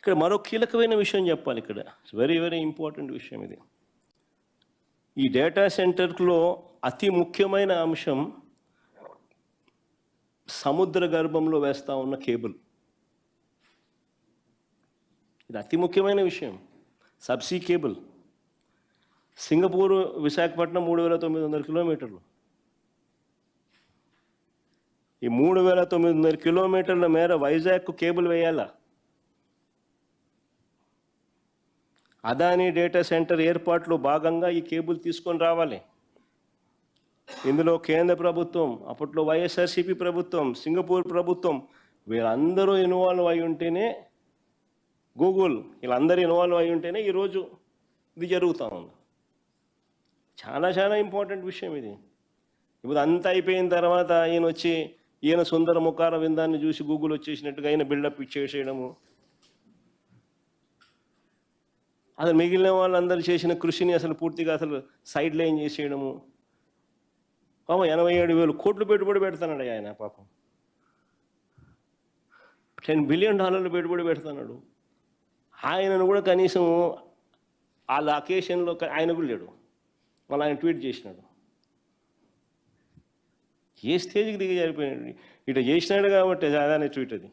ఇక్కడ మరో కీలకమైన విషయం చెప్పాలి. ఇక్కడ వెరీ వెరీ ఇంపార్టెంట్ విషయం ఇది. ఈ డేటా సెంటర్లో అతి ముఖ్యమైన అంశం సముద్ర గర్భంలో వేస్తూ ఉన్న కేబుల్. ఇది అతి ముఖ్యమైన విషయం. Subsea cable. సింగపూర్ విశాఖపట్నం 3900 కిలోమీటర్లు. ఈ 3900 కిలోమీటర్ల మేర వైజాగ్ కేబుల్ వేయాలా? అదానీ డేటా సెంటర్ ఏర్పాటులో భాగంగా ఈ కేబుల్ తీసుకొని రావాలి. ఇందులో కేంద్ర ప్రభుత్వం, అప్పట్లో వైఎస్ఆర్సీపీ ప్రభుత్వం, సింగపూర్ ప్రభుత్వం వీళ్ళందరూ ఇన్వాల్వ్ అయి ఉంటేనే, గూగుల్ వీళ్ళందరూ ఇన్వాల్వ్ అయి ఉంటేనే ఈరోజు ఇది జరుగుతూ ఉంది. చాలా చాలా ఇంపార్టెంట్ విషయం ఇది. ఇప్పుడు అంతా అయిపోయిన తర్వాత ఈయన సుందర ముఖార విందాన్ని చూసి గూగుల్ వచ్చేసినట్టుగా ఆయన బిల్డప్ ఇచ్చేసేయడము, అసలు మిగిలిన వాళ్ళందరూ చేసిన కృషిని అసలు పూర్తిగా అసలు సైడ్ లైన్ చేసేయడము. పాపం 87,000 కోట్లు పెట్టుబడి పెడతాడు ఆయన. పాపం $10 బిలియన్ పెట్టుబడి పెడతాడు. ఆయనను కూడా కనీసం వాళ్ళ అకేషన్లో ఆయన కూడా లేడు. మళ్ళీ ఆయన ట్వీట్ చేసినాడు. ఏ స్టేజ్కి దిగి జరిపోయినాడు. ఇట్లా చేసినాడు కాబట్టి అదానే ట్వీట్ అది.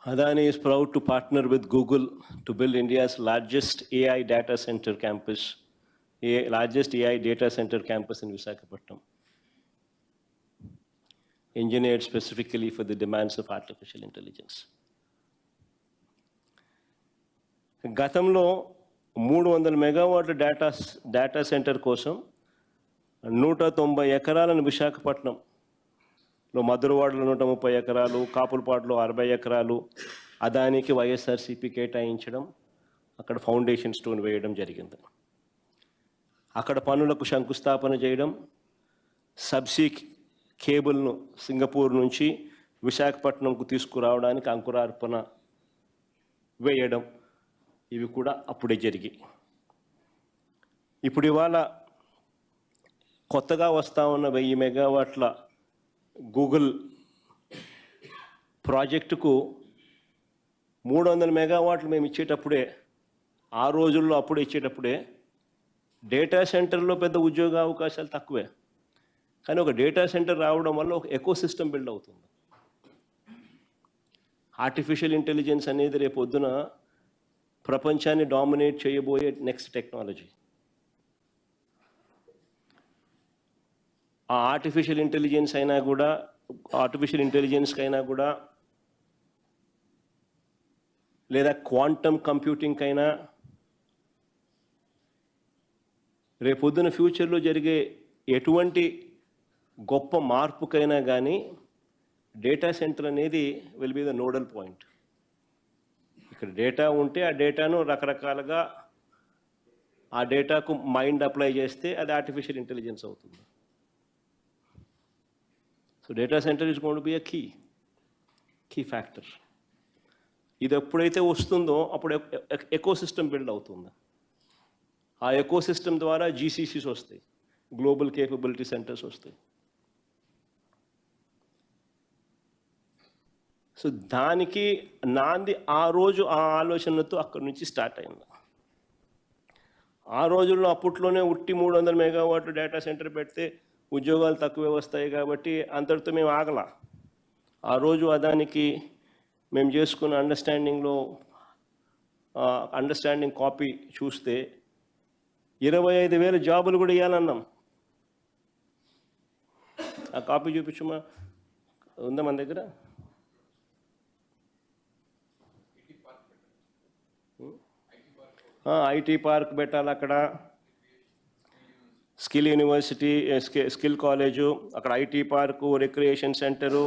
Adani is proud to partner with Google to build India's largest AI data center campus, largest AI data center campus in Visakhapatnam, engineered specifically for the demands of artificial intelligence. గతంలో 300 మెగావాట్ల data centre కోసం 190 ఎకరాలను విశాఖపట్నం మధురవాడలో 130 ఎకరాలు, కాపులపాడులో 60 ఎకరాలు అదానికి వైఎస్ఆర్సీపీ కేటాయించడం, అక్కడ foundation stone వేయడం జరిగింది. అక్కడ పనులకు శంకుస్థాపన చేయడం, సబ్సీ కేబుల్ను సింగపూర్ నుంచి విశాఖపట్నంకు తీసుకురావడానికి అంకురార్పణ వేయడం, ఇవి కూడా అప్పుడే జరిగాయి. ఇప్పుడు ఇవాళ కొత్తగా వస్తూ ఉన్న 1000 మెగావాట్ల గూగుల్ ప్రాజెక్టుకు 300 మెగావాట్లు మేము ఇచ్చేటప్పుడే, ఆ రోజుల్లో అప్పుడే ఇచ్చేటప్పుడే డేటా సెంటర్లో పెద్ద ఉద్యోగ అవకాశాలు తక్కువే. కానీ ఒక డేటా సెంటర్ రావడం వల్ల ఒక ఎకో సిస్టమ్ బిల్డ్ అవుతుంది. ఆర్టిఫిషియల్ ఇంటెలిజెన్స్ అనేది రేపు పొద్దున ప్రపంచాన్ని డామినేట్ చేయబోయే నెక్స్ట్ టెక్నాలజీ. ఆ ఆర్టిఫిషియల్ ఇంటెలిజెన్స్కైనా కూడా లేదా క్వాంటమ్ కంప్యూటింగ్కైనా రేపొద్దున ఫ్యూచర్లో జరిగే ఎటువంటి గొప్ప మార్పుకైనా కానీ డేటా సెంటర్ అనేది will be the nodal point. ఇక్కడ డేటా ఉంటే ఆ డేటాను రకరకాలుగా ఆ డేటాకు మైండ్ అప్లై చేస్తే అది ఆర్టిఫిషియల్ ఇంటెలిజెన్స్ అవుతుంది. So data centre is going to be a key factor. ఇది ఎప్పుడైతే వస్తుందో అప్పుడు ఎకో సిస్టమ్ బిల్డ్ అవుతుంది. ఆ ఎకో సిస్టమ్ ద్వారా జీసీసీస్ వస్తాయి, గ్లోబల్ కేపబిలిటీ సెంటర్స్ వస్తాయి. సో దానికి నాంది ఆ రోజు ఆ ఆలోచనతో అక్కడి నుంచి స్టార్ట్ అయింది. ఆ రోజుల్లో అప్పట్లోనే 300 మెగావాట్ డేటా సెంటర్ పెడితే ఉద్యోగాలు తక్కువే వస్తాయి కాబట్టి అంతటితో మేము ఆగల. ఆ రోజు అదానికి మేము చేసుకున్న అండర్స్టాండింగ్ కాపీ చూస్తే 25,000 జాబులు కూడా ఇవ్వాలన్నాం. ఆ కాపీ చూపించమా, ఉందా మన దగ్గర? ఐటీ పార్క్ పెట్టాలి అక్కడ, స్కిల్ యూనివర్సిటీ, స్కిల్ కాలేజు, అక్కడ ఐటీ పార్కు, రిక్రియేషన్ సెంటరు,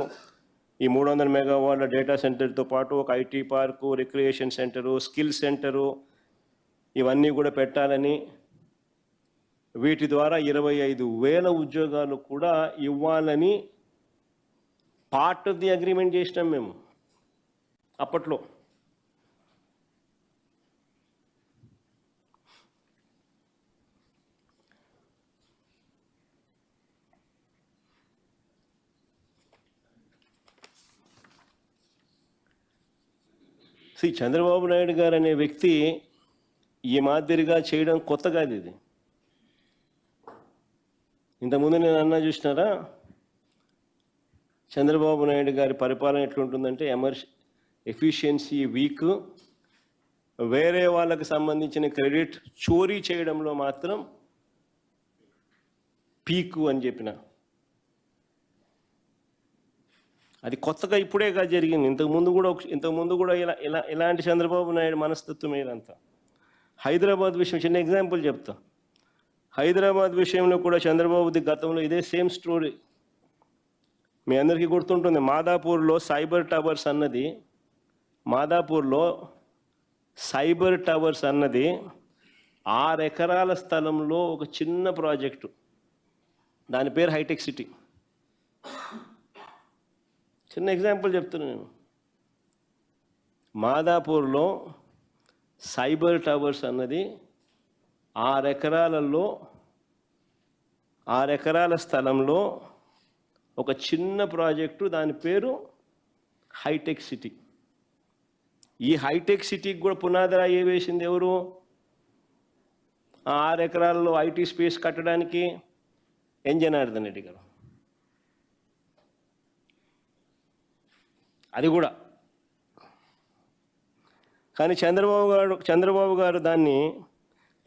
ఈ 300 మెగావాట్ల డేటా సెంటర్తో పాటు ఒక IT park, recreation centre, skill centre, ఇవన్నీ కూడా పెట్టాలని వీటి ద్వారా 25,000 ఉద్యోగాలు కూడా ఇవ్వాలని పార్ట్ ఆఫ్ ది అగ్రిమెంట్ చేసినాం మేము అప్పట్లో. శ్రీ చంద్రబాబు నాయుడు గారు అనే వ్యక్తి ఈ మాదిరిగా చేయడం కొత్త కాదు. ఇది ఇంతకుముందు నేను అన్నా చూసినారా, చంద్రబాబు నాయుడు గారి పరిపాలన ఎట్లుంటుందంటే ఎఫిషియన్సీ వీక్, వేరే వాళ్ళకి సంబంధించిన క్రెడిట్ చోరీ చేయడంలో మాత్రం పీకు అని చెప్పిన. అది కొత్తగా ఇప్పుడేగా జరిగింది. ఇంతకుముందు కూడా ఇలాంటి చంద్రబాబు నాయుడు మనస్తత్వం ఏదంతా. హైదరాబాద్ విషయం చిన్న ఎగ్జాంపుల్ చెప్తా. హైదరాబాద్ విషయంలో కూడా చంద్రబాబుది గతంలో ఇదే సేమ్ స్టోరీ. మీ అందరికీ గుర్తుంటుంది, మాదాపూర్లో సైబర్ టవర్స్ అన్నది 6 ఎకరాల స్థలంలో ఒక చిన్న ప్రాజెక్టు. దాని పేరు హైటెక్ సిటీ. చిన్న ఎగ్జాంపుల్ చెప్తున్నాను నేను. మాదాపూర్లో సైబర్ టవర్స్ అన్నది 6 ఎకరాల స్థలంలో ఒక చిన్న ప్రాజెక్టు. దాని పేరు హైటెక్ సిటీ. ఈ హైటెక్ సిటీకి కూడా పునాదిరాయి వేసింది ఎవరు? 6 ఎకరాల్లో ఐటీ స్పేస్ కట్టడానికి ఎన్ జనార్దన్ రెడ్డి గారు. అది కూడా. కానీ చంద్రబాబు గారు దాన్ని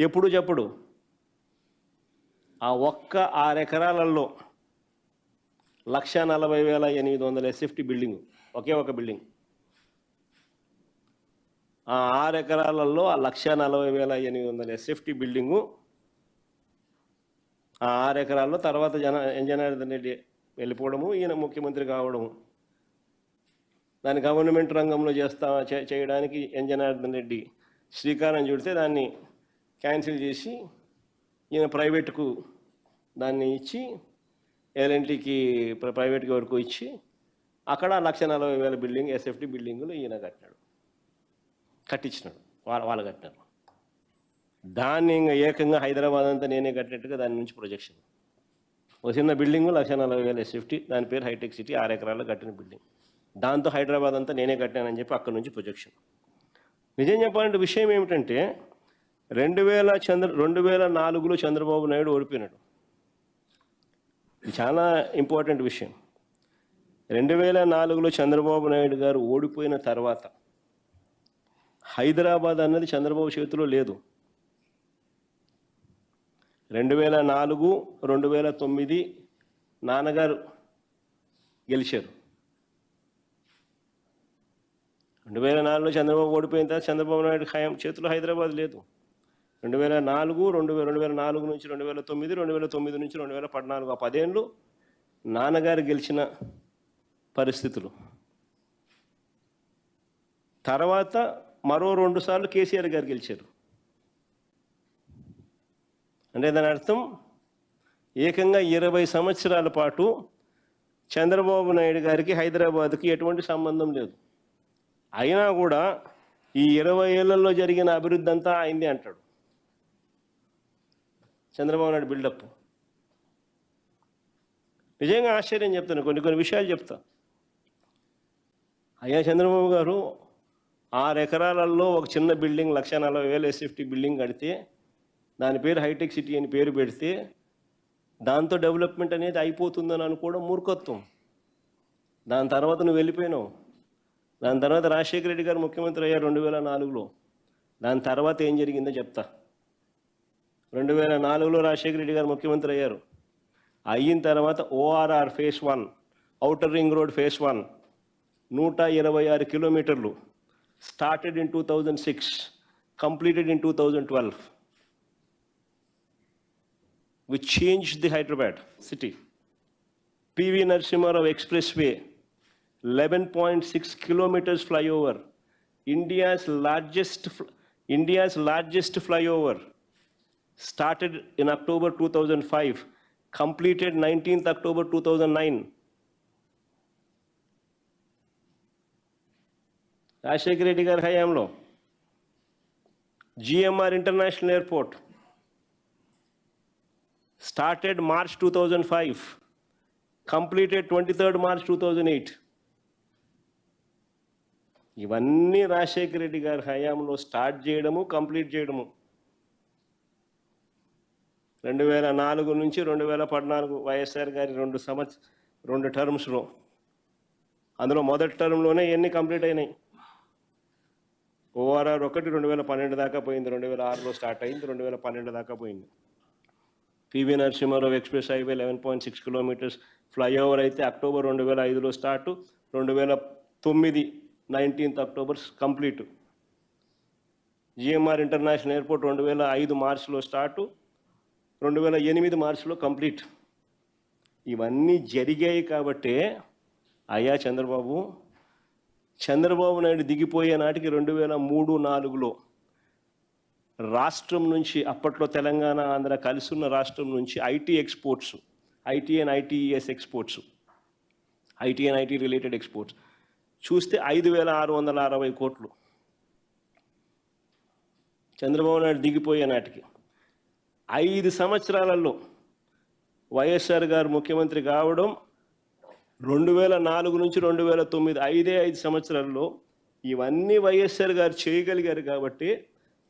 ఎప్పుడు చెప్పడు. ఆ ఒక్క 6 ఎకరాలలో 1,40,800 ఎస్ఎఫ్టీ బిల్డింగ్, ఒకే ఒక బిల్డింగ్. ఆ 6 ఎకరాలలో ఆ 1,40,800 ఎస్ఎఫ్టీ బిల్డింగు, ఆ 6 ఎకరాల్లో తర్వాత ఎన్ జనార్దన్ రెడ్డి వెళ్ళిపోవడము, ఈయన ముఖ్యమంత్రి కావడము, దాన్ని గవర్నమెంట్ రంగంలో చేయడానికి ఎన్ జనార్దన్ రెడ్డి శ్రీకారం చుడితే దాన్ని క్యాన్సిల్ చేసి ఈయన ప్రైవేట్కు దాన్ని ఇచ్చి, ఎల్ఎన్టీకి ప్రైవేట్కి వరకు ఇచ్చి అక్కడ 1,40,000 బిల్డింగ్ ఎస్ఎఫ్టీ బిల్డింగులు ఈయన కట్టించినాడు. వాళ్ళు కట్టినారు. దాన్ని ఇంకా ఏకంగా హైదరాబాద్ అంతా నేనే కట్టినట్టుగా దాని నుంచి ప్రొజెక్షన్. ఒక చిన్న బిల్డింగు 1,40,000 ఎస్ఎఫ్టీ, దాని పేరు హైటెక్ సిటీ, 6 ఎకరాల్లో కట్టిన బిల్డింగ్. దాంతో హైదరాబాద్ అంతా నేనే కట్టానని చెప్పి అక్కడి నుంచి ప్రొజెక్షన్. నిజం చెప్పాలంటే విషయం ఏమిటంటే 2004లో చంద్రబాబు నాయుడు ఓడిపోయినాడు. ఇది చాలా ఇంపార్టెంట్ విషయం. 2004లో చంద్రబాబు నాయుడు గారు ఓడిపోయిన తర్వాత హైదరాబాద్ అన్నది చంద్రబాబు చేతిలో లేదు. 2004, 2009 నాన్నగారు గెలిచారు. 2004లో చంద్రబాబు ఓడిపోయిన తర్వాత చంద్రబాబు నాయుడు చేతిలో హైదరాబాద్ లేదు. 2004 నుంచి 2009, 2009 నుంచి 2014 ఆ 10 ఏళ్ళు నాన్నగారు గెలిచిన పరిస్థితులు. తర్వాత మరో 2 సార్లు కేసీఆర్ గారు గెలిచారు. అంటే దాని అర్థం ఏకంగా 20 సంవత్సరాల పాటు చంద్రబాబు నాయుడు గారికి హైదరాబాద్కి ఎటువంటి సంబంధం లేదు. అయినా కూడా ఈ 20 ఏళ్లలో జరిగిన అభివృద్ధి అంతా అయింది అంటాడు చంద్రబాబు నాయుడు బిల్డప్. నిజంగా ఆశ్చర్యం చెప్తాను. కొన్ని విషయాలు చెప్తా. అయ్యా చంద్రబాబు గారు 6 ఎకరాలలో ఒక చిన్న బిల్డింగ్ 1,40,000 ఎస్ఎఫ్టీ బిల్డింగ్ కడితే దాని పేరు హైటెక్ సిటీ అని పేరు పెడితే దాంతో డెవలప్మెంట్ అనేది అయిపోతుందని అనుకోవడం మూర్ఖత్వం. దాని తర్వాత నువ్వు వెళ్ళిపోయినావు. దాని తర్వాత రాజశేఖర రెడ్డి గారు ముఖ్యమంత్రి అయ్యారు 2004లో. దాని తర్వాత ఏం జరిగిందో చెప్తా. 2004లో రాజశేఖర రెడ్డి గారు ముఖ్యమంత్రి అయ్యారు. అయిన తర్వాత ORR phase 1, outer ring road phase 1 126 కిలోమీటర్లు started in 2006, completed in 2012. We changed the Hyderabad city. PV Narasimha Rao Expressway, 11.6 kilometers flyover, India's largest flyover, started in October 2005, completed 19th October 2009. Rajasekhara Reddy గారి హయాంలో GMR International Airport started March 2005, completed 23rd March 2008. ఇవన్నీ రాజశేఖర రెడ్డి గారి హయాంలో start చేయడము, complete చేయడము. 2004 నుంచి 2014 వైఎస్ఆర్ గారి 2 టర్మ్స్లో, అందులో మొదటి టర్మ్లోనే ఎన్ని కంప్లీట్ అయినాయి? ORR 1 2012 దాకా పోయింది, 2006లో స్టార్ట్ అయింది, 2012 దాకా పోయింది. PV Narasimha Rao express highway 11.6 kilometres, flyover అయితే అక్టోబర్ 2005లో start, 2009 19th October complete. GMR international airport 2005 మార్చిలో స్టార్టు, 2008 మార్చిలో కంప్లీట్. ఇవన్నీ జరిగాయి కాబట్టే అయ్యా చంద్రబాబు నాయుడు దిగిపోయే నాటికి 2003-04లో రాష్ట్రం నుంచి, అప్పట్లో తెలంగాణ ఆంధ్ర కలిసి ఉన్న రాష్ట్రం నుంచి IT exports, IT and ITS exports, IT and IT related exports చూస్తే 5,660 కోట్లు. చంద్రబాబు నాయుడు దిగిపోయే నాటికి 5 సంవత్సరాలలో వైఎస్ఆర్ గారు ముఖ్యమంత్రి కావడం 2004 నుంచి 2009, 5 సంవత్సరాల్లో ఇవన్నీ వైఎస్ఆర్ గారు చేయగలిగారు కాబట్టి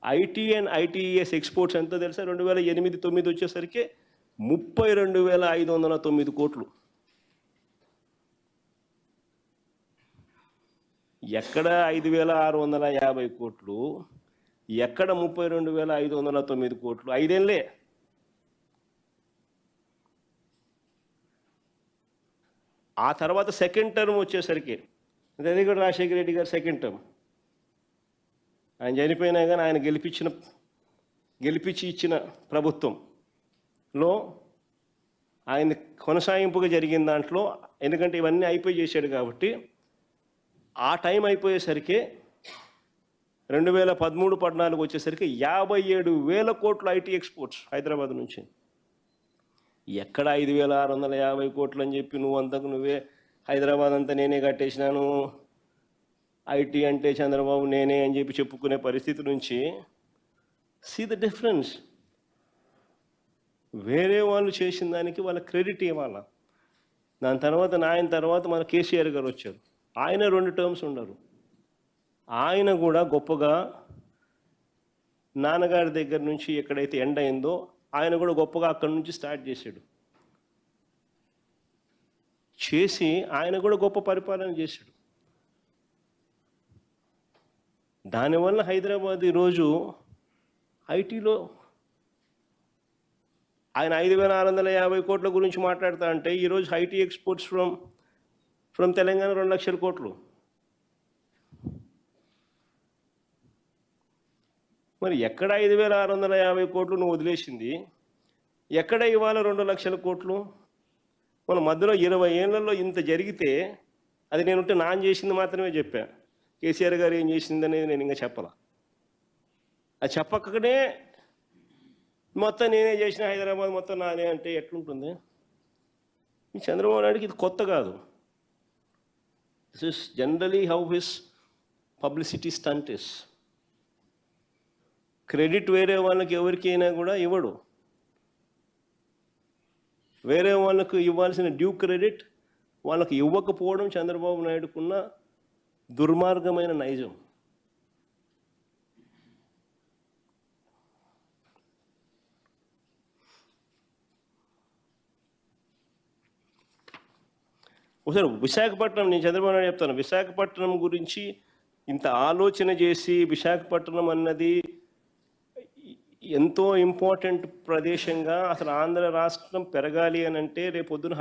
ఐటీ అండ్ ఐటీఎస్ ఎక్స్పోర్ట్స్ ఎంత తెలుసా? 2008-09 వచ్చేసరికి 32,509 కోట్లు. ఎక్కడ 5,650 కోట్లు, ఎక్కడ 32,509 కోట్లు? 5 ఏళ్ళే. ఆ తర్వాత సెకండ్ టర్మ్ వచ్చేసరికి, అది కూడా రాజశేఖర రెడ్డి గారు సెకండ్ టర్మ్, ఆయన చనిపోయినా కానీ ఆయన గెలిపించి ఇచ్చిన ప్రభుత్వంలో ఆయన కొనసాగింపుగా జరిగిన దాంట్లో, ఎందుకంటే ఇవన్నీ అయిపోయి చేశాడు కాబట్టి, ఆ టైం అయిపోయేసరికి 2013-14 వచ్చేసరికి 57,000 కోట్లు ఐటీ ఎక్స్పోర్ట్స్ హైదరాబాద్ నుంచి. ఎక్కడ 5,650 కోట్లు అని చెప్పి నువ్వే హైదరాబాద్ అంతా నేనే కట్టేసినాను, ఐటీ అంటే చంద్రబాబు నేనే అని చెప్పి చెప్పుకునే పరిస్థితి నుంచి, సీ ద డిఫరెన్స్. వేరే వాళ్ళు చేసిన దానికి వాళ్ళ క్రెడిట్ ఇవ్వాలా. దాని తర్వాత ఆయన తర్వాత మన కేసీఆర్ గారు వచ్చారు, ఆయన 2 టర్మ్స్ ఉన్నారు. ఆయన కూడా గొప్పగా నాన్నగారి దగ్గర నుంచి ఎక్కడైతే ఎండ్ అయిందో ఆయన కూడా గొప్పగా అక్కడి నుంచి స్టార్ట్ చేసి ఆయన కూడా గొప్ప పరిపాలన చేశాడు. దానివల్ల హైదరాబాద్ ఈరోజు ఐటీలో ఆయన 5,650 కోట్ల గురించి మాట్లాడుతా అంటే, ఈరోజు ఐటీ ఎక్స్పోర్ట్స్ ఫ్రమ్ తెలంగాణ 2 లక్షల కోట్లు. మరి ఎక్కడ 5,650 కోట్లు నువ్వు వదిలేసింది, ఎక్కడ ఇవాళ 2 లక్షల కోట్లు? మన మధ్యలో 20 ఏళ్లలో ఇంత జరిగితే అది నేనుంటే నాన్ చేసింది మాత్రమే చెప్పా. కేసీఆర్ గారు ఏం చేసింది అనేది నేను ఇంకా చెప్పాల. అది చెప్పకనే మొత్తం నేనే చేసిన, హైదరాబాద్ మొత్తం నానే అంటే ఎట్లుంటుంది? ఈ చంద్రబాబు నాయుడుకి ఇది కొత్త కాదు. This is generally how his publicity stunt is. Credit వేరే వాళ్ళకి ఎవరికైనా కూడా ఇవ్వడు. వేరే వాళ్ళకు ఇవ్వాల్సిన డ్యూ క్రెడిట్ వాళ్ళకి ఇవ్వకపోవడం చంద్రబాబు నాయుడుకున్న దుర్మార్గమైన నైజం. ఒకసారి విశాఖపట్నం, నేను చంద్రబాబు నాయుడు చెప్తాను, విశాఖపట్నం గురించి ఇంత ఆలోచన చేసి, విశాఖపట్నం అన్నది ఎంతో ఇంపార్టెంట్ ప్రదేశంగా, అసలు ఆంధ్ర రాష్ట్రం పెరగాలి అని అంటే రేపొద్దున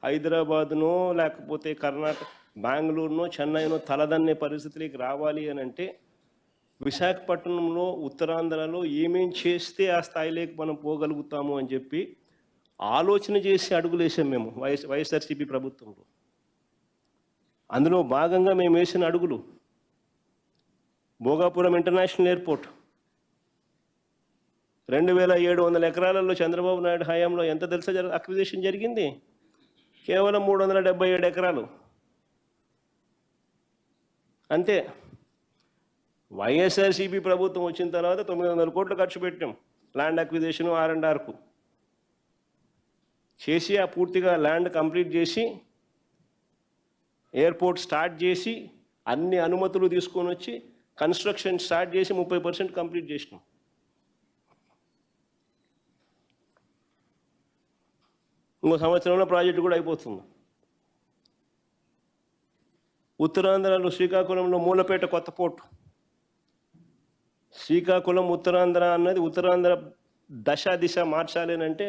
హైదరాబాదునో లేకపోతే కర్ణాటక, బెంగళూరునో, చెన్నైనో తలదన్నే పరిస్థితికి రావాలి అని అంటే విశాఖపట్నంలో, ఉత్తరాంధ్రలో ఏమేం చేస్తే ఆ స్థాయిలోకి మనం పోగలుగుతాము అని చెప్పి ఆలోచన చేసి అడుగులు వేసాం మేము వైఎస్ఆర్సీపీ ప్రభుత్వంలో. అందులో భాగంగా మేము వేసిన అడుగులు భోగాపురం ఇంటర్నేషనల్ ఎయిర్పోర్ట్, 2700 ఎకరాలలో చంద్రబాబు నాయుడు హయాంలో ఎంత తెలుసా అక్విజిషన్ జరిగింది? కేవలం 377 ఎకరాలు అంతే. వైఎస్ఆర్సీపీ ప్రభుత్వం వచ్చిన తర్వాత 900 కోట్లు ఖర్చు పెట్టాం ల్యాండ్ అక్విజిషన్ R&Rకు చేసి, ఆ పూర్తిగా ల్యాండ్ కంప్లీట్ చేసి, ఎయిర్పోర్ట్ స్టార్ట్ చేసి, అన్ని అనుమతులు తీసుకొని వచ్చి కన్స్ట్రక్షన్ స్టార్ట్ చేసి 30% కంప్లీట్ చేసినాం. ఇంకో సంవత్సరంలో ప్రాజెక్టు కూడా అయిపోతుంది. ఉత్తరాంధ్రలో శ్రీకాకుళంలో మూలపేట కొత్త పోర్టు. శ్రీకాకుళం ఉత్తరాంధ్ర అన్నది ఉత్తరాంధ్ర దిశ మార్చాలి అంటే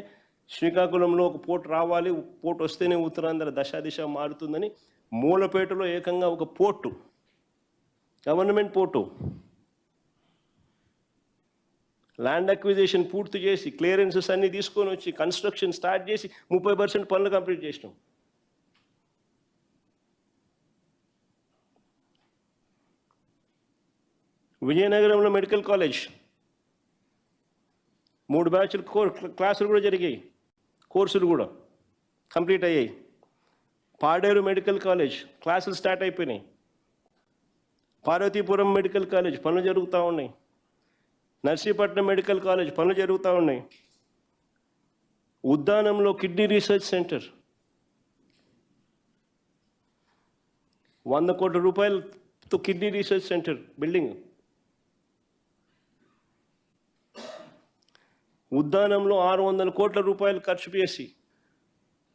శ్రీకాకుళంలో ఒక పోర్టు రావాలి, పోర్టు వస్తేనే ఉత్తరాంధ్ర దిశ మారుతుందని మూలపేటలో ఏకంగా ఒక port, government port, land acquisition పూర్తి చేసి క్లియరెన్సెస్ అన్ని తీసుకొని వచ్చి కన్స్ట్రక్షన్ స్టార్ట్ చేసి 30% పనులు కంప్లీట్ చేసినాం. విజయనగరంలో మెడికల్ కాలేజ్ 3 బ్యాచ్లు క్లాసులు కూడా జరిగాయి, కోర్సులు కూడా కంప్లీట్ అయ్యాయి. పాడేరు మెడికల్ కాలేజ్ క్లాసులు స్టార్ట్ అయిపోయినాయి. పార్వతీపురం మెడికల్ కాలేజ్ పనులు జరుగుతూ ఉన్నాయి. నర్సీపట్నం మెడికల్ కాలేజ్ పనులు జరుగుతూ ఉన్నాయి. ఉద్దానంలో కిడ్నీ రీసెర్చ్ సెంటర్ 100 కోట్ల రూపాయలతో కిడ్నీ రీసెర్చ్ సెంటర్ బిల్డింగ్. ఉద్దానంలో 600 కోట్ల రూపాయలు ఖర్చు చేసి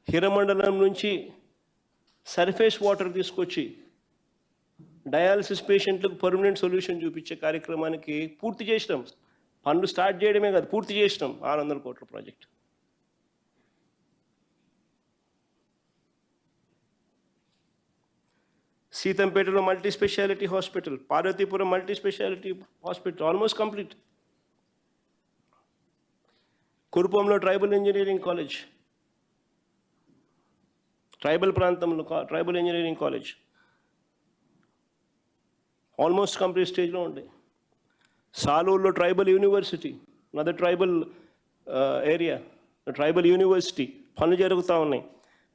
హిరమండలం నుంచి సర్ఫేస్ వాటర్ తీసుకొచ్చి డయాలసిస్ పేషెంట్లకు పర్మనెంట్ సొల్యూషన్ చూపించే కార్యక్రమానికి పూర్తి చేసినాం. పనులు స్టార్ట్ చేయడమే కాదు, పూర్తి చేసినాం 600 కోట్ల ప్రాజెక్ట్. సీతంపేటలో multi speciality hospital, Parvathipuram multi speciality hospital almost complete. కురుపంలో ట్రైబల్ ఇంజనీరింగ్ కాలేజ్, ట్రైబల్ ప్రాంతంలో tribal engineering college almost complete స్టేజ్లో ఉండే. సాలూరులో tribal university, other tribal area, tribal university పనులు జరుగుతూ ఉన్నాయి.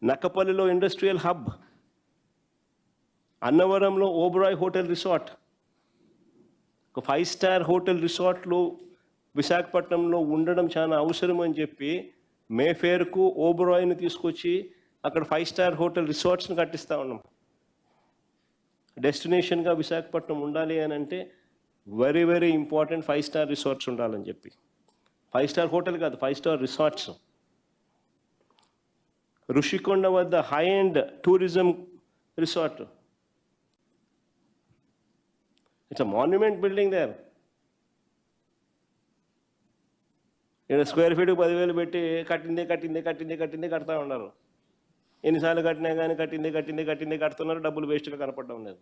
నక్కపల్లిలో ఇండస్ట్రియల్ హబ్, అన్నవరంలో ఓబరాయ్ హోటల్ రిసార్ట్, ఒక 5 స్టార్ హోటల్ రిసార్ట్లో విశాఖపట్నంలో ఉండడం చాలా అవసరం అని చెప్పి మేఫేర్కు ఓబరాయ్ని తీసుకొచ్చి అక్కడ 5 స్టార్ హోటల్ రిసార్ట్స్ని కట్టిస్తూ ఉన్నాం. డెస్టినేషన్గా విశాఖపట్నం ఉండాలి అని అంటే very very important 5 star resorts ఉండాలని చెప్పి. 5 స్టార్ హోటల్ కాదు, 5 స్టార్ రిసార్ట్స్. ఋషికొండ వద్ద high end tourism resort, it's a monument building there. ఇక్కడ స్క్వేర్ ఫీట్కి 10,000 పెట్టి కడతా ఉన్నారు. ఎన్నిసార్లు కట్టినా కానీ కట్టిందే కడుతున్నారు, డబ్బులు వేస్ట్గా కనపడడం లేదు.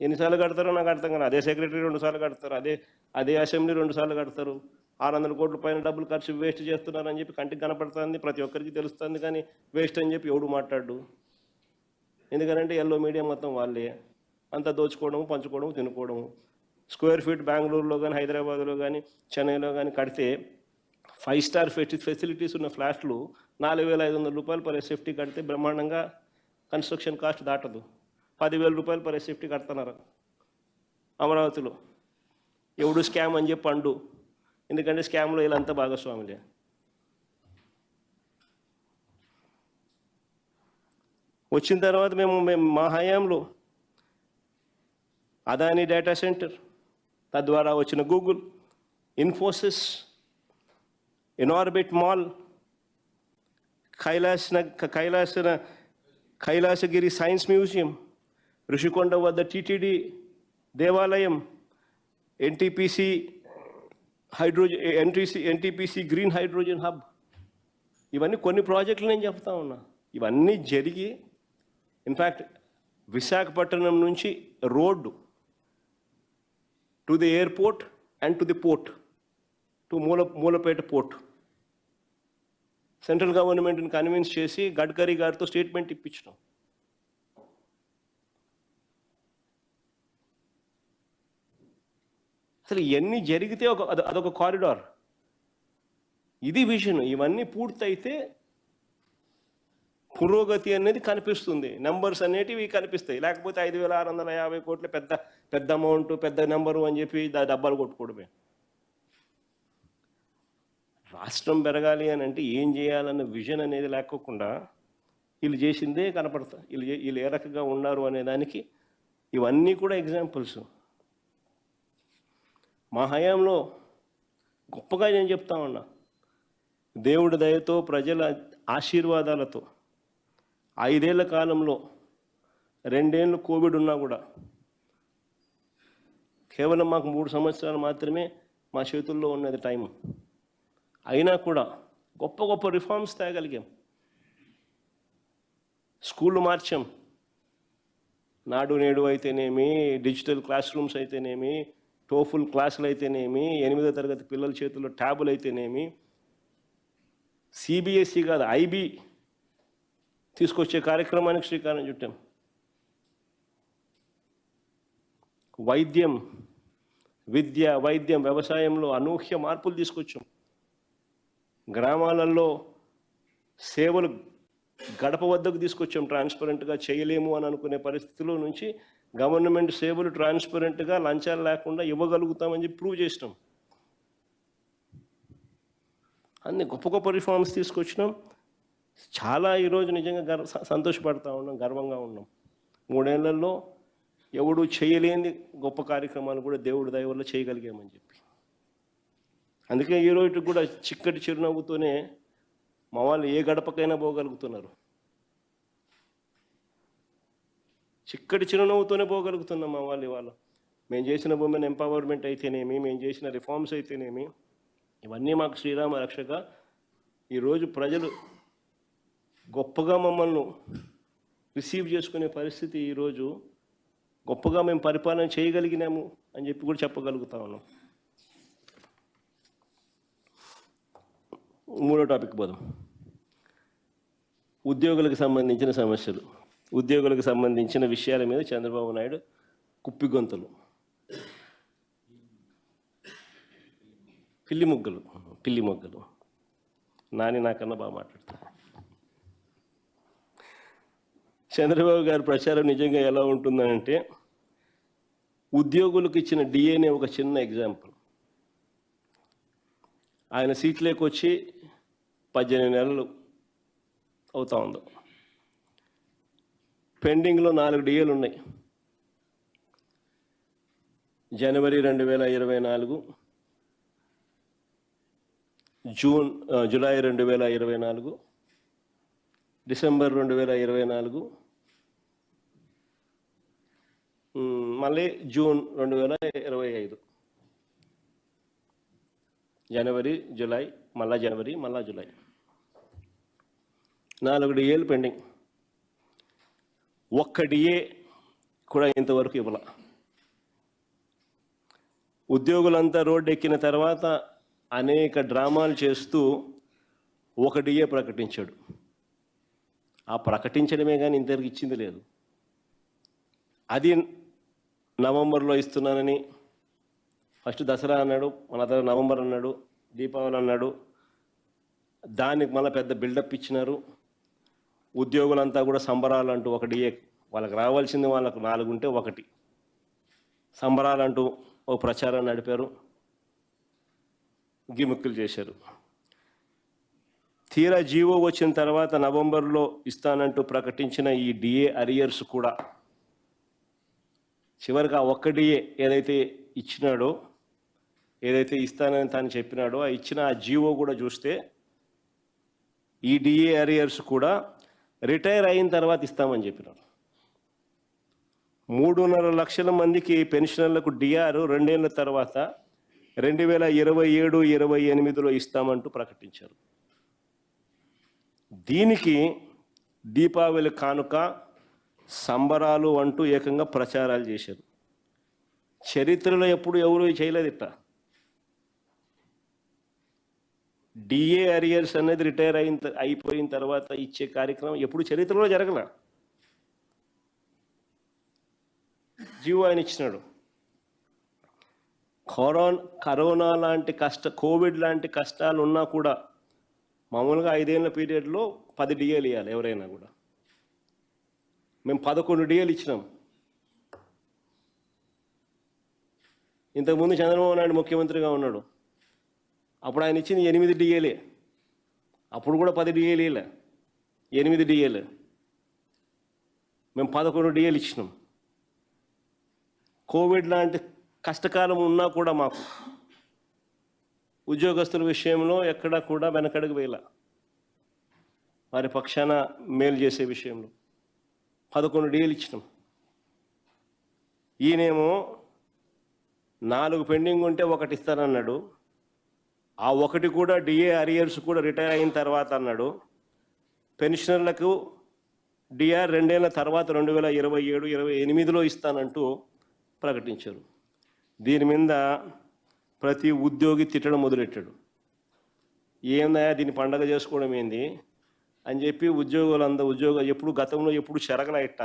ఎన్నిసార్లు కడతారో నాకు అర్థం కానీ, అదే సెక్రటరీ 2 సార్లు కడతారు, అదే అసెంబ్లీ 2 సార్లు కడతారు. 600 కోట్ల పైన డబ్బులు ఖర్చు వేస్ట్ చేస్తున్నారని చెప్పి కంటికి కనపడుతుంది, ప్రతి ఒక్కరికి తెలుస్తుంది. కానీ వేస్ట్ అని చెప్పి ఎవడు మాట్లాడు. ఎందుకంటే ఎల్లో మీడియా మొత్తం వాళ్ళే అంతా దోచుకోవడము, పంచుకోవడము, తినుకోవడము. స్క్వేర్ ఫీట్ బెంగళూరులో కానీ హైదరాబాద్లో కానీ చెన్నైలో కానీ కడితే 5 స్టార్ ఫెసిలిటీస్ ఉన్న ఫ్లాట్లు 4,500 రూపాయలు పర్ ఎస్ఎఫ్టీ కడితే బ్రహ్మాండంగా కన్స్ట్రక్షన్ కాస్ట్ దాటదు. 10,000 రూపాయలు పర్ ఎస్ఎఫ్టీ కడుతున్నారు అమరావతిలో. ఎవడు స్కామ్ అని చెప్పి అండు, ఎందుకంటే స్కామ్లో వీళ్ళంతా భాగస్వాములే. వచ్చిన తర్వాత మేము మా హయాంలో అదానీ డేటా సెంటర్, తద్వారా వచ్చిన Google, Infosys, Inorbit mall, Kailasagiri science museum, Rushikonda వద్ద టీటీడీ దేవాలయం, ఎన్టీపీసీ గ్రీన్ హైడ్రోజన్ హబ్, ఇవన్నీ కొన్ని ప్రాజెక్టులు నేను చెప్తా ఉన్నా. ఇవన్నీ జరిగి ఇన్ఫ్యాక్ట్ విశాఖపట్నం నుంచి road to the airport and to the port, to Mulapeta port, central గవర్నమెంట్ని కన్విన్స్ చేసి గడ్కరీ గారితో స్టేట్మెంట్ ఇప్పించడం. అసలు ఇవన్నీ జరిగితే అదొక కారిడార్. ఇది విజన్. ఇవన్నీ పూర్తయితే పురోగతి అనేది కనిపిస్తుంది, నెంబర్స్ అనేటివి కనిపిస్తాయి. లేకపోతే 5,650 కోట్లు పెద్ద పెద్ద అమౌంట్, పెద్ద నెంబరు అని చెప్పి డబ్బాలు కొట్టుకోవడమే. రాష్ట్రం పెరగాలి అని అంటే ఏం చేయాలన్న విజన్ అనేది లేకోకుండా వీళ్ళు చేసిందే కనపడతాయి. వీళ్ళు ఏ రకంగా ఉన్నారు అనే దానికి ఇవన్నీ కూడా ఎగ్జాంపుల్స్. మా హయాంలో గొప్పగా నేను చెప్తా ఉన్నా, దేవుడి దయతో ప్రజల ఆశీర్వాదాలతో 5 ఏళ్ల కాలంలో 2 ఏళ్ళు కోవిడ్ ఉన్నా కూడా కేవలం మాకు 3 సంవత్సరాలు మాత్రమే మా చేతుల్లో ఉన్నది టైం. అయినా కూడా గొప్ప గొప్ప రిఫార్మ్స్ తేగలిగాం. స్కూళ్ళు మార్చాం. నాడు నేడు అయితేనేమి, డిజిటల్ క్లాస్ రూమ్స్ అయితేనేమి, టోఫుల్ క్లాసులు అయితేనేమి, 8వ తరగతి పిల్లల చేతుల్లో ట్యాబులు అయితేనేమి, సిబిఎస్ఈ కాదు ఐబీ తీసుకొచ్చే కార్యక్రమానికి శ్రీకారం చుట్టాం. విద్య, వైద్యం, వ్యవసాయంలో అనూహ్య మార్పులు తీసుకొచ్చాం. గ్రామాలలో సేవలు గడప వద్దకు తీసుకొచ్చాం. ట్రాన్స్పరెంట్గా చేయలేము అని అనుకునే పరిస్థితుల్లో నుంచి గవర్నమెంట్ సేవలు ట్రాన్స్పరెంట్గా లంచాలు లేకుండా ఇవ్వగలుగుతామని చెప్పి ప్రూవ్ చేసినాం. అన్ని గొప్ప గొప్ప రిఫార్మ్స్ తీసుకొచ్చినాం. చాలా ఈరోజు నిజంగా సంతోషపడతా ఉన్నాం, గర్వంగా ఉన్నాం. 3 ఏళ్లలో ఎవడు చేయలేని గొప్ప కార్యక్రమాలు కూడా దేవుడి దయ వల్ల చేయగలిగామని చెప్పి. అందుకే ఈరోజు కూడా చిక్కటి చిరునవ్వుతోనే మా వాళ్ళు ఏ గడపకైనా పోగలుగుతున్నారు. చిక్కటి చిరునవ్వుతోనే పోగలుగుతున్నాం మా వాళ్ళు ఇవాళ. మేము చేసిన ఉమెన్ ఎంపవర్మెంట్ అయితేనేమి, మేము చేసిన రిఫార్మ్స్ అయితేనేమి, ఇవన్నీ మాకు శ్రీరామ రక్షగా. ఈరోజు ప్రజలు గొప్పగా మమ్మల్ని రిసీవ్ చేసుకునే పరిస్థితి, ఈరోజు గొప్పగా మేము పరిపాలన చేయగలిగినాము అని చెప్పి కూడా చెప్పగలుగుతా ఉన్నాం. 3వ టాపిక్ పోదాం. ఉద్యోగులకు సంబంధించిన సమస్యలు, ఉద్యోగులకు సంబంధించిన విషయాల మీద చంద్రబాబు నాయుడు కుప్పిగొంతలు, పిల్లి మొగ్గలు. నాని నాకన్నా బాగా మాట్లాడతారు. చంద్రబాబు గారి ప్రచారం నిజంగా ఎలా ఉంటుందంటే, ఉద్యోగులకు ఇచ్చిన డిఏనే ఒక చిన్న ఎగ్జాంపుల్. ఆయన సీట్లోకి వచ్చి 18 నెలలు అవుతా ఉందో, పెండింగ్లో 4 డిఏలు ఉన్నాయి. జనవరి 2024, జూలై 2024, డిసెంబర్ 2024, మళ్ళీ జూన్ 2025. జనవరి, జూలై, మళ్ళా జనవరి, మళ్ళా జూలై, 4 డిఏలు పెండింగ్. ఒక్క డిఏ కూడా ఇంతవరకు ఇవ్వాల. ఉద్యోగులంతా రోడ్డు ఎక్కిన తర్వాత అనేక డ్రామాలు చేస్తూ ఒక డిఏ ప్రకటించాడు. ఆ ప్రకటించడమే కానీ ఇంతవరకు ఇచ్చింది లేదు. అది నవంబర్లో ఇస్తున్నానని ఫస్ట్ దసరా అన్నాడు, మన తర్వాత నవంబర్ అన్నాడు, దీపావళి అన్నాడు. దానికి మళ్ళీ పెద్ద బిల్డప్ ఇచ్చినారు. ఉద్యోగులంతా కూడా సంబరాలంటూ ఒక డిఏ, వాళ్ళకి రావాల్సింది వాళ్ళకు 4 ఉంటే 1 సంబరాలంటూ ఓ ప్రచారం నడిపారు, గిముక్కులు చేశారు. తీరా జీవో వచ్చిన తర్వాత నవంబర్లో ఇస్తానంటూ ప్రకటించిన ఈ డిఏ అరియర్స్ కూడా చివరికి ఆ ఒక్క డిఏ ఏదైతే ఇచ్చినాడో, ఏదైతే ఇస్తానని తాను చెప్పినాడో, ఆ ఇచ్చిన ఆ జీవో కూడా చూస్తే ఈ డిఏ అరియర్స్ కూడా రిటైర్ అయిన తర్వాత ఇస్తామని చెప్పినారు. 3.5 లక్షల మందికి పెన్షనర్లకు డిఆర్ 2 ఏళ్ల తర్వాత 2027-28లో ఇస్తామంటూ ప్రకటించారు. దీనికి దీపావళి కానుక, సంబరాలు అంటూ ఏకంగా ప్రచారాలు చేశారు. చరిత్రలో ఎప్పుడు ఎవరు చేయలేదు ఇట్లా. డిఏ అరియర్స్ అనేది రిటైర్ అయిపోయిన తర్వాత ఇచ్చే కార్యక్రమం ఎప్పుడు చరిత్రలో జరగల. జీవో ఆయన ఇచ్చినాడు. కరోనా లాంటి కోవిడ్ లాంటి కష్టాలు ఉన్నా కూడా మామూలుగా 5 ఏళ్ల పీరియడ్లో 10 డిఏలు ఇవ్వాలి ఎవరైనా కూడా. మేము 11 డిఏలు ఇచ్చినాం. ఇంతకుముందు చంద్రబాబు నాయుడు ముఖ్యమంత్రిగా ఉన్నాడు, అప్పుడు ఆయన ఇచ్చింది 8 డిఏలే. అప్పుడు కూడా 10 డిఏలు ఇవ్వలే, 8 డిఏలు. మేము 11 డిఏలు ఇచ్చినాం. కోవిడ్ లాంటి కష్టకాలం ఉన్నా కూడా మాకు ఉద్యోగస్తుల విషయంలో ఎక్కడా కూడా వెనకడుగు వేయాల. వారి పక్షాన మేలు చేసే విషయంలో 11 డిఏలు ఇచ్చినాం. ఈయనేమో 4 పెండింగ్ ఉంటే 1 ఇస్తానన్నాడు. ఆ 1 కూడా డిఏ అరియర్స్ కూడా రిటైర్ అయిన తర్వాత అన్నాడు. పెన్షనర్లకు డిఆర్ 2 ఏళ్ల తర్వాత 2027-28లో ఇస్తానంటూ ప్రకటించారు. దీని మీద ప్రతి ఉద్యోగి తిట్టడం మొదలెట్టాడు. ఏందా దీన్ని పండగ చేసుకోవడం ఏంది అని చెప్పి ఎప్పుడు గతంలో ఎప్పుడు చెరగలైట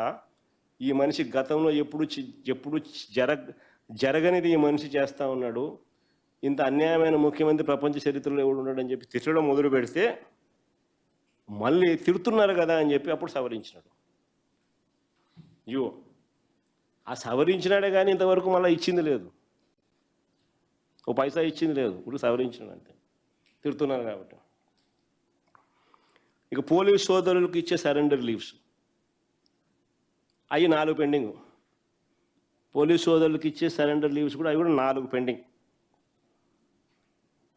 ఈ మనిషి గతంలో ఎప్పుడు జరగనిది ఈ మనిషి చేస్తూ ఉన్నాడు. ఇంత అన్యాయమైన ముఖ్యమంత్రి ప్రపంచ చరిత్రలో ఎవడు ఉన్నాడని చెప్పి తిట్టడం మొదలు పెడితే మళ్ళీ తిడుతున్నారు కదా అని చెప్పి అప్పుడు సవరించినాడు. ఆ సవరించినాడే కానీ ఇంతవరకు మళ్ళీ ఇచ్చింది లేదు, ఓ పైసా ఇచ్చింది లేదు. ఇప్పుడు సవరించినాడు అంతే, తిడుతున్నారు కాబట్టి. ఇక పోలీస్ సోదరులకు ఇచ్చే సరెండర్ లీవ్స్ అవి 4 పెండింగ్. పోలీస్ సోదరులకు ఇచ్చే సరెండర్ లీవ్స్ కూడా అవి కూడా 4 పెండింగ్.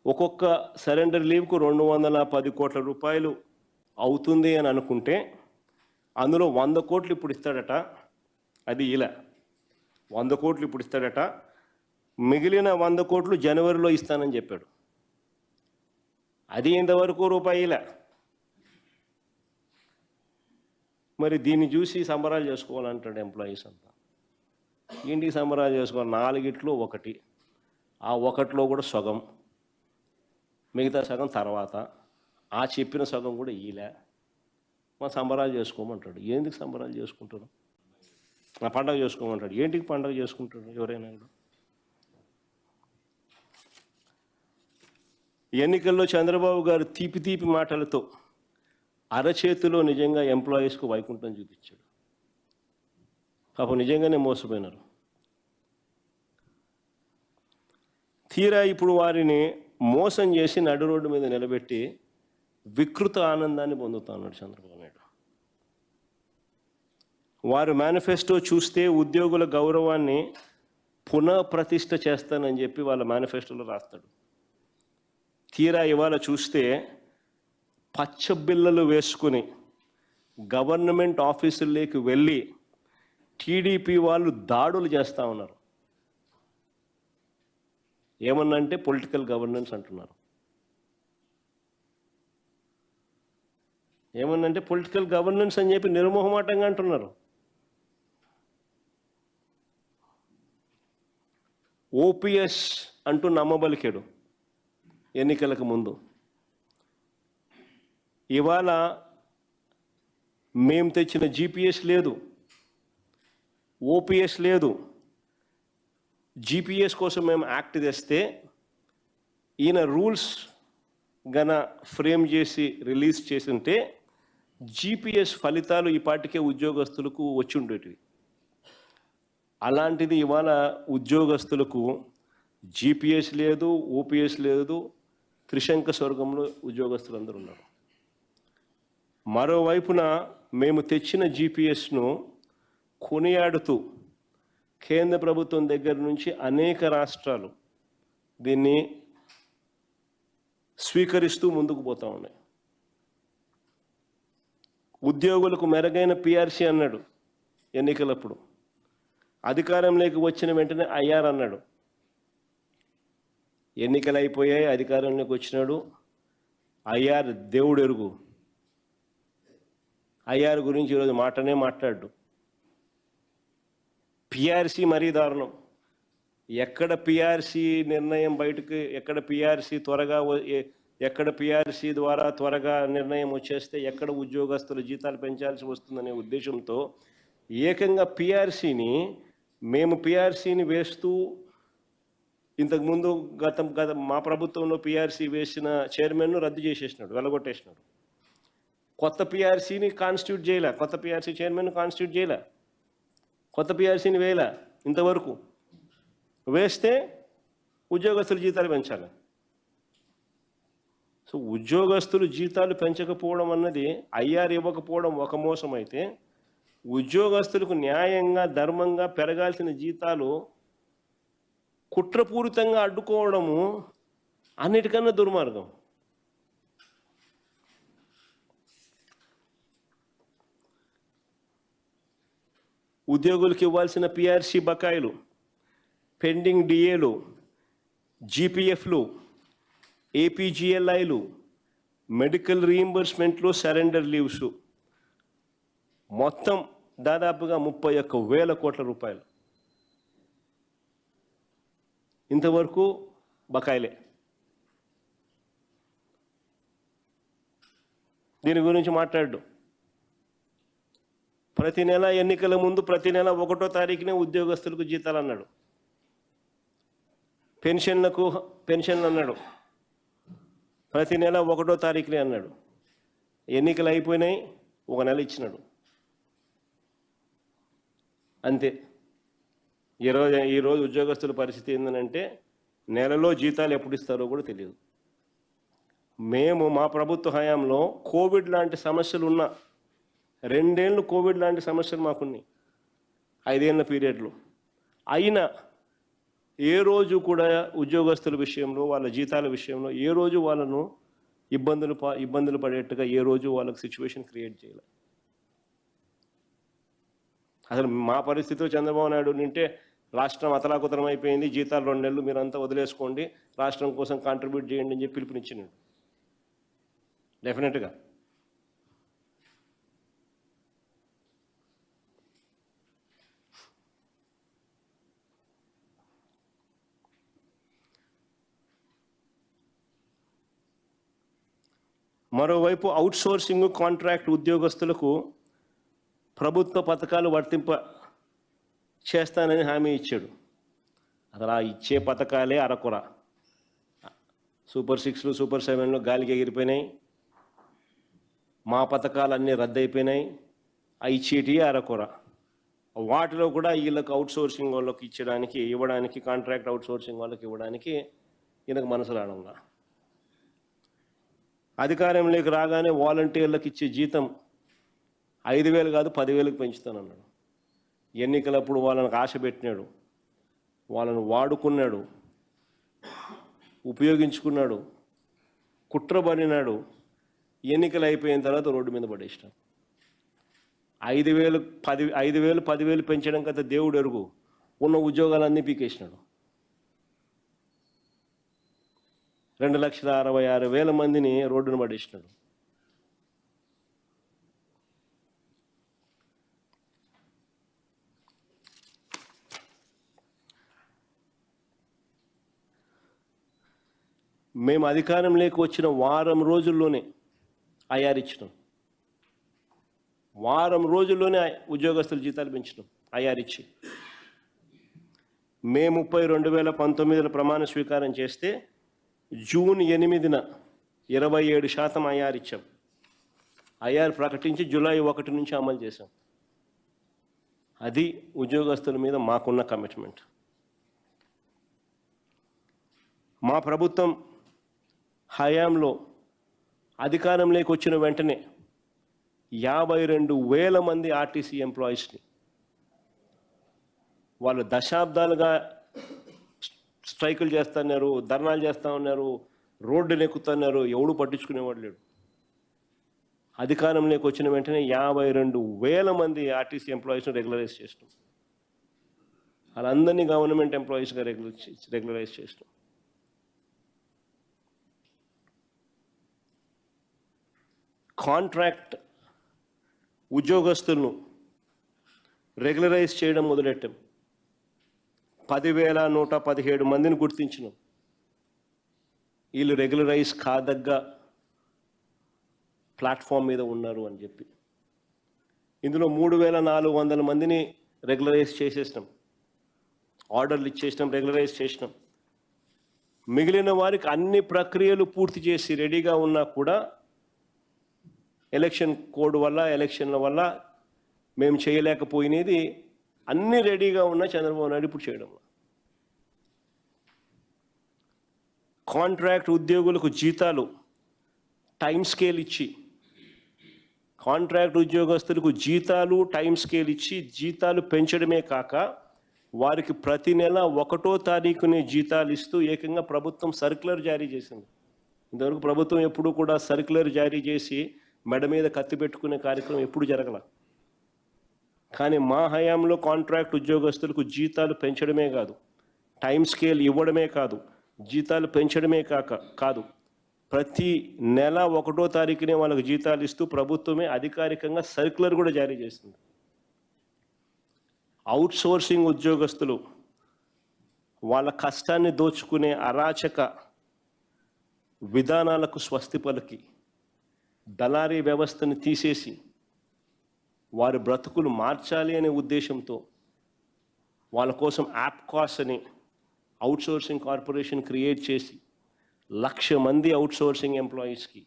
ఒక్కొక్క సరెండర్ లీవ్కు 210 కోట్ల రూపాయలు అవుతుంది అని అనుకుంటే అందులో 100 కోట్లు ఇప్పుడు ఇస్తాడట. అది ఇలా 100 కోట్లు ఇప్పుడు ఇస్తాడట. మిగిలిన 100 కోట్లు జనవరిలో ఇస్తానని చెప్పాడు. అది ఇంతవరకు రూపాయి ఇలా. మరి దీన్ని చూసి సంబరాలు చేసుకోవాలంటాడు ఎంప్లాయీస్ అంతా. ఇంటికి సంబరాలు చేసుకోవాలి, 4గిట్లో 1, ఆ 1లో కూడా సగం, మిగతా సగం తర్వాత, ఆ చెప్పిన సగం కూడా ఈలే. మా సంబరాలు చేసుకోమంటాడు. ఎందుకు సంబరాలు చేసుకుంటారు? నా పండగ చేసుకోమంటాడు. ఏంటికి పండగ చేసుకుంటాడు ఎవరైనా? ఎన్నికల్లో చంద్రబాబు గారు తీపి మాటలతో అరచేతిలో నిజంగా ఎంప్లాయీస్కు వైకుంఠం చూపించాడు. పాపం నిజంగానే మోసపోయినారు. తీరా ఇప్పుడు వారిని మోసం చేసి నడు రోడ్డు మీద నిలబెట్టి వికృత ఆనందాన్ని పొందుతా ఉన్నాడు చంద్రబాబు నాయుడు. వారు మేనిఫెస్టో చూస్తే ఉద్యోగుల గౌరవాన్ని పునఃప్రతిష్ఠ చేస్తానని చెప్పి వాళ్ళ మేనిఫెస్టోలో రాస్తాడు. తీరా ఇవాళ చూస్తే పచ్చబిల్లలు వేసుకుని గవర్నమెంట్ ఆఫీసుల్లోకి వెళ్ళి టీడీపీ వాళ్ళు దాడులు చేస్తూ ఉన్నారు. ఏమన్నంటే పొలిటికల్ గవర్నెన్స్ అంటున్నారు. ఏమన్నంటే పొలిటికల్ గవర్నెన్స్ అని చెప్పి నిర్మోహమాటంగా అంటున్నారు. ఓపీఎస్ అంటూ నమ్మబలికాడు ఎన్నికలకు ముందు. ఇవాళ మేము తెచ్చిన జీపీఎస్ లేదు, ఓపీఎస్ లేదు. జీపీఎస్ కోసం మేము యాక్ట్ తెస్తే ఈయన రూల్స్ గన ఫ్రేమ్ చేసి రిలీజ్ చేసింటే జీపీఎస్ ఫలితాలు ఈ పాటికే ఉద్యోగస్తులకు వచ్చి ఉండేటివి. అలాంటిది ఇవాళ ఉద్యోగస్తులకు జీపీఎస్ లేదు, ఓపీఎస్ లేదు, త్రిశంక స్వర్గంలో ఉద్యోగస్తులందరూ ఉన్నారు. మరోవైపున మేము తెచ్చిన జీపీఎస్ను కొనియాడుతూ కేంద్ర ప్రభుత్వం దగ్గర నుంచి అనేక రాష్ట్రాలు దీన్ని స్వీకరిస్తూ ముందుకు పోతూ ఉన్నాయి. ఉద్యోగులకు మెరుగైన పిఆర్సీ అన్నాడు ఎన్నికలప్పుడు. అధికారంలోకి వచ్చిన వెంటనే ఐఆర్ అన్నాడు. ఎన్నికలు అయిపోయాయి, అధికారంలోకి వచ్చినాడు. ఐఆర్ దేవుడు ఎరుగు. ఐఆర్ గురించి ఈరోజు మాటనే మాట్లాడు. పిఆర్సీ మరీ దారుణం. ఎక్కడ పిఆర్సీ నిర్ణయం బయటకు, ఎక్కడ పిఆర్సీ ద్వారా త్వరగా నిర్ణయం వచ్చేస్తే ఎక్కడ ఉద్యోగస్తుల జీతాలు పెంచాల్సి వస్తుందనే ఉద్దేశంతో ఏకంగా మేము పిఆర్సీని వేస్తూ ఇంతకుముందు గత మా ప్రభుత్వంలో పిఆర్సీ వేసిన చైర్మన్ను రద్దు చేసేసినాడు, వెళ్ళగొట్టేసినాడు. కొత్త పిఆర్సీని కాన్స్టిట్యూట్ చేయలే, కొత్త పిఆర్సీ చైర్మన్ కాన్స్టిట్యూట్ చేయలే, కొత్త పిఆర్సీని వేయలే. ఇంతవరకు వేస్తే ఉద్యోగస్తుల జీతాలు పెంచాలి. సో ఉద్యోగస్తులు జీతాలు పెంచకపోవడం అన్నది ఐఆర్ ఇవ్వకపోవడం ఒక మోసం అయితే, ఉద్యోగస్తులకు న్యాయంగా ధర్మంగా పెరగాల్సిన జీతాలు కుట్రపూరితంగా అడ్డుకోవడము అన్నిటికన్నా దుర్మార్గం. ఉద్యోగులకు ఇవ్వాల్సిన పిఆర్సీ బకాయిలు, పెండింగ్ డిఏలు, జీపీఎఫ్లు, ఏపీజీఎల్ఐలు, మెడికల్ రీయింబర్స్మెంట్లు, సరెండర్ లీవ్స్ మొత్తం దాదాపుగా 31,000 కోట్ల రూపాయలు ఇంతవరకు బకాయిలే. దీని గురించి మాట్లాడు. ప్రతి నెల ఎన్నికల ముందు ప్రతి నెల 1వ తారీఖునే ఉద్యోగస్తులకు జీతాలు అన్నాడు, పెన్షన్లు అన్నాడు, ప్రతి నెల 1వ తారీఖునే అన్నాడు. ఎన్నికలు అయిపోయినాయి, 1 నెల ఇచ్చినాడు అంతే. ఈరోజు ఉద్యోగస్తుల పరిస్థితి ఏంటంటే నెలలో జీతాలు ఎప్పుడు ఇస్తారో కూడా తెలియదు. మేము మా ప్రభుత్వ హయాంలో కోవిడ్ లాంటి సమస్యలు ఉన్న 2 ఏళ్ళు కోవిడ్ లాంటి సమస్యలు మాకున్నాయి 5 ఏళ్ళ పీరియడ్లో. అయినా ఏ రోజు కూడా ఉద్యోగస్తుల విషయంలో, వాళ్ళ జీతాల విషయంలో ఏ రోజు వాళ్ళను ఇబ్బందులు పడేట్టుగా ఏ రోజు వాళ్ళకి సిచ్యువేషన్ క్రియేట్ చేయాలి. అసలు మా పరిస్థితిలో చంద్రబాబు నాయుడు నింటే రాష్ట్రం అతలాకుతలం అయిపోయింది, జీతాలు 2 నెలలు మీరంతా వదిలేసుకోండి, రాష్ట్రం కోసం కాంట్రిబ్యూట్ చేయండి అని చెప్పి పిలుపునిచ్చినాడు. డెఫినెట్గా మరోవైపు అవుట్సోర్సింగ్ కాంట్రాక్ట్ ఉద్యోగస్తులకు ప్రభుత్వ పథకాలు వర్తింప చేస్తానని హామీ ఇచ్చాడు. అసలు ఆ ఇచ్చే పథకాలే అరకొర. సూపర్ 6లు, సూపర్ 7లు గాలికి ఎగిరిపోయినాయి. మా పథకాలన్నీ రద్దయిపోయినాయి. ఆ ఇచ్చేటి అరకొర. వాటిలో కూడా వీళ్ళకి అవుట్సోర్సింగ్ వాళ్ళకి ఇవ్వడానికి కాంట్రాక్ట్ అవుట్సోర్సింగ్ వాళ్ళకి ఇవ్వడానికి ఈయనకు మనసు రావడంలా. అధికారంలోకి రాగానే వాలంటీర్లకు ఇచ్చే జీతం 5,000 కాదు 10,000కి పెంచుతానన్నాడు. ఎన్నికలప్పుడు వాళ్ళని ఆశ పెట్టినాడు, వాళ్ళను వాడుకున్నాడు, ఉపయోగించుకున్నాడు, కుట్రబడినాడు. ఎన్నికలు అయిపోయిన తర్వాత రోడ్డు మీద పడేసినాడు. 5,000 10,000 పెంచడం కదా దేవుడు ఎరుగు. ఉన్న ఉద్యోగాలన్నీ పీకేసినాడు. 2,66,000 మందిని రోడ్డును పడేసినాడు. మేము అధికారంలోకి వచ్చిన వారం రోజుల్లోనే ఐఆర్ ఇచ్చినాం. వారం రోజుల్లోనే ఉద్యోగస్తుల జీతాలు పెంచినాం ఐఆర్ ఇచ్చి. మే 30, 2019 ప్రమాణ స్వీకారం చేస్తే జూన్ 8న 27% ఐఆర్ ఇచ్చాం. ఐఆర్ ప్రకటించి జూలై 1 నుంచి అమలు చేశాం. అది ఉద్యోగస్తుల మీద మాకున్న కమిట్మెంట్. మా ప్రభుత్వం హయాంలో అధికారంలోకి వచ్చిన వెంటనే 52,000 మంది ఆర్టీసీ ఎంప్లాయీస్ని వాళ్ళు దశాబ్దాలుగా స్ట్రైకులు చేస్తున్నారు, ధర్నాలు చేస్తూ ఉన్నారు, రోడ్డును ఎక్కుతున్నారు, ఎవడు పట్టించుకునేవాడు లేడు. అధికారంలోకి వచ్చిన వెంటనే 52,000 మంది ఆర్టీసీ ఎంప్లాయీస్ని రెగ్యులరైజ్ చేసినాం. వాళ్ళందరినీ గవర్నమెంట్ ఎంప్లాయీస్గా రెగ్యులరైజ్ చేసినాం. కాంట్రాక్ట్ ఉద్యోగస్తులను రెగ్యులరైజ్ చేయడం మొదలెట్టాం. 10,117 మందిని గుర్తించినాం. వీళ్ళు రెగ్యులరైజ్ కాదగ్గ ప్లాట్ఫామ్ మీద ఉన్నారు అని చెప్పి. ఇందులో 3,400 మందిని రెగ్యులరైజ్ చేసేసినాం, ఆర్డర్లు ఇచ్చేసినాం, రెగ్యులరైజ్ చేసినాం. మిగిలిన వారికి అన్ని ప్రక్రియలు పూర్తి చేసి రెడీగా ఉన్నా కూడా ఎలక్షన్ కోడ్ వల్ల ఎలక్షన్ల వల్ల మేము చేయలేకపోయినది అన్ని రెడీగా ఉన్న చంద్రబాబు నాయుడు ఇప్పుడు చేయడం. కాంట్రాక్ట్ ఉద్యోగులకు జీతాలు టైం స్కేల్ ఇచ్చి, కాంట్రాక్ట్ ఉద్యోగస్తులకు జీతాలు టైం స్కేల్ ఇచ్చి జీతాలు పెంచడమే కాక వారికి ప్రతి నెల 1వ తారీఖునే జీతాలు ఇస్తూ ఏకంగా ప్రభుత్వం సర్క్యులర్ జారీ చేసింది. ఇంతవరకు ప్రభుత్వం ఎప్పుడూ కూడా సర్క్యులర్ జారీ చేసి మెడ మీద కత్తి పెట్టుకునే కార్యక్రమం ఎప్పుడు జరగల. కానీ మా హయాంలో కాంట్రాక్ట్ ఉద్యోగస్తులకు జీతాలు పెంచడమే కాదు, టైం స్కేల్ ఇవ్వడమే కాదు, జీతాలు పెంచడమే కాదు, ప్రతి నెల 1వ తారీఖునే వాళ్ళకి జీతాలు ఇస్తూ ప్రభుత్వమే అధికారికంగా సర్క్యులర్ కూడా జారీ చేస్తుంది. అవుట్సోర్సింగ్ ఉద్యోగస్తులు వాళ్ళ కష్టాన్ని దోచుకునే అరాచక విధానాలకు స్వస్తి పలికి దళారీ వ్యవస్థను తీసేసి వారి బ్రతుకులు మార్చాలి అనే ఉద్దేశంతో వాళ్ళ కోసం యాప్కాస్ అని అవుట్సోర్సింగ్ కార్పొరేషన్ క్రియేట్ చేసి 1,00,000 మంది అవుట్సోర్సింగ్ ఎంప్లాయీస్కి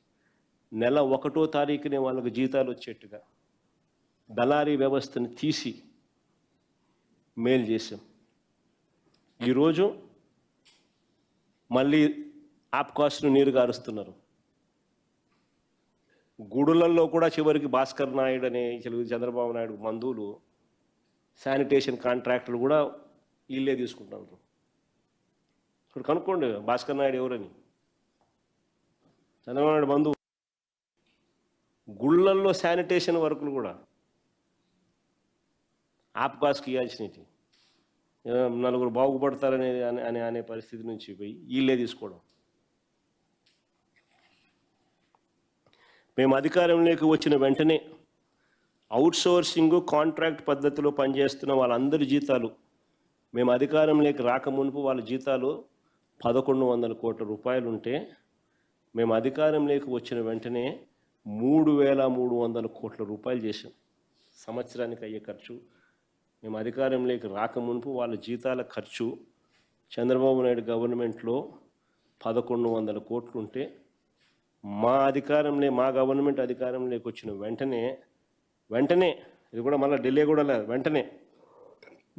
నెల 1వ తారీఖునే వాళ్ళకు జీతాలు వచ్చేట్టుగా దళారీ వ్యవస్థను తీసి మేలు చేశాం. ఈరోజు మళ్ళీ యాప్కాస్ను నీరు గారుస్తున్నారు. గుడులలో కూడా చివరికి భాస్కర్ నాయుడు అనే చంద్రబాబు నాయుడు బంధువులు శానిటేషన్ కాంట్రాక్టులు కూడా వీళ్ళే తీసుకుంటున్నారు. ఇప్పుడు కనుక్కోండి భాస్కర్ నాయుడు ఎవరని. చంద్రబాబు నాయుడు బంధువు గుళ్ళల్లో శానిటేషన్ వర్కులు కూడా ఆప్కాస్కి ఇవ్వాల్సినవి నలుగురు బాగుపడతారనే అనే పరిస్థితి నుంచి పోయి వీళ్ళే తీసుకోవడం. మేము అధికారంలోకి వచ్చిన వెంటనే అవుట్సోర్సింగ్ కాంట్రాక్ట్ పద్ధతిలో పనిచేస్తున్న వాళ్ళందరి జీతాలు మేము అధికారంలోకి రాకమునుపు వాళ్ళ జీతాలు 1,100 కోట్ల రూపాయలు ఉంటే మేము అధికారంలోకి వచ్చిన వెంటనే 3,300 కోట్ల రూపాయలు చేసాం. సంవత్సరానికి అయ్యే ఖర్చు మేము అధికారంలోకి రాకమునుపు వాళ్ళ జీతాల ఖర్చు చంద్రబాబు నాయుడు గవర్నమెంట్లో 1,100 కోట్లు ఉంటే మా గవర్నమెంట్ అధికారంలోకి వచ్చిన వెంటనే ఇది కూడా మళ్ళీ ఢిల్లీ కూడా లేదు, వెంటనే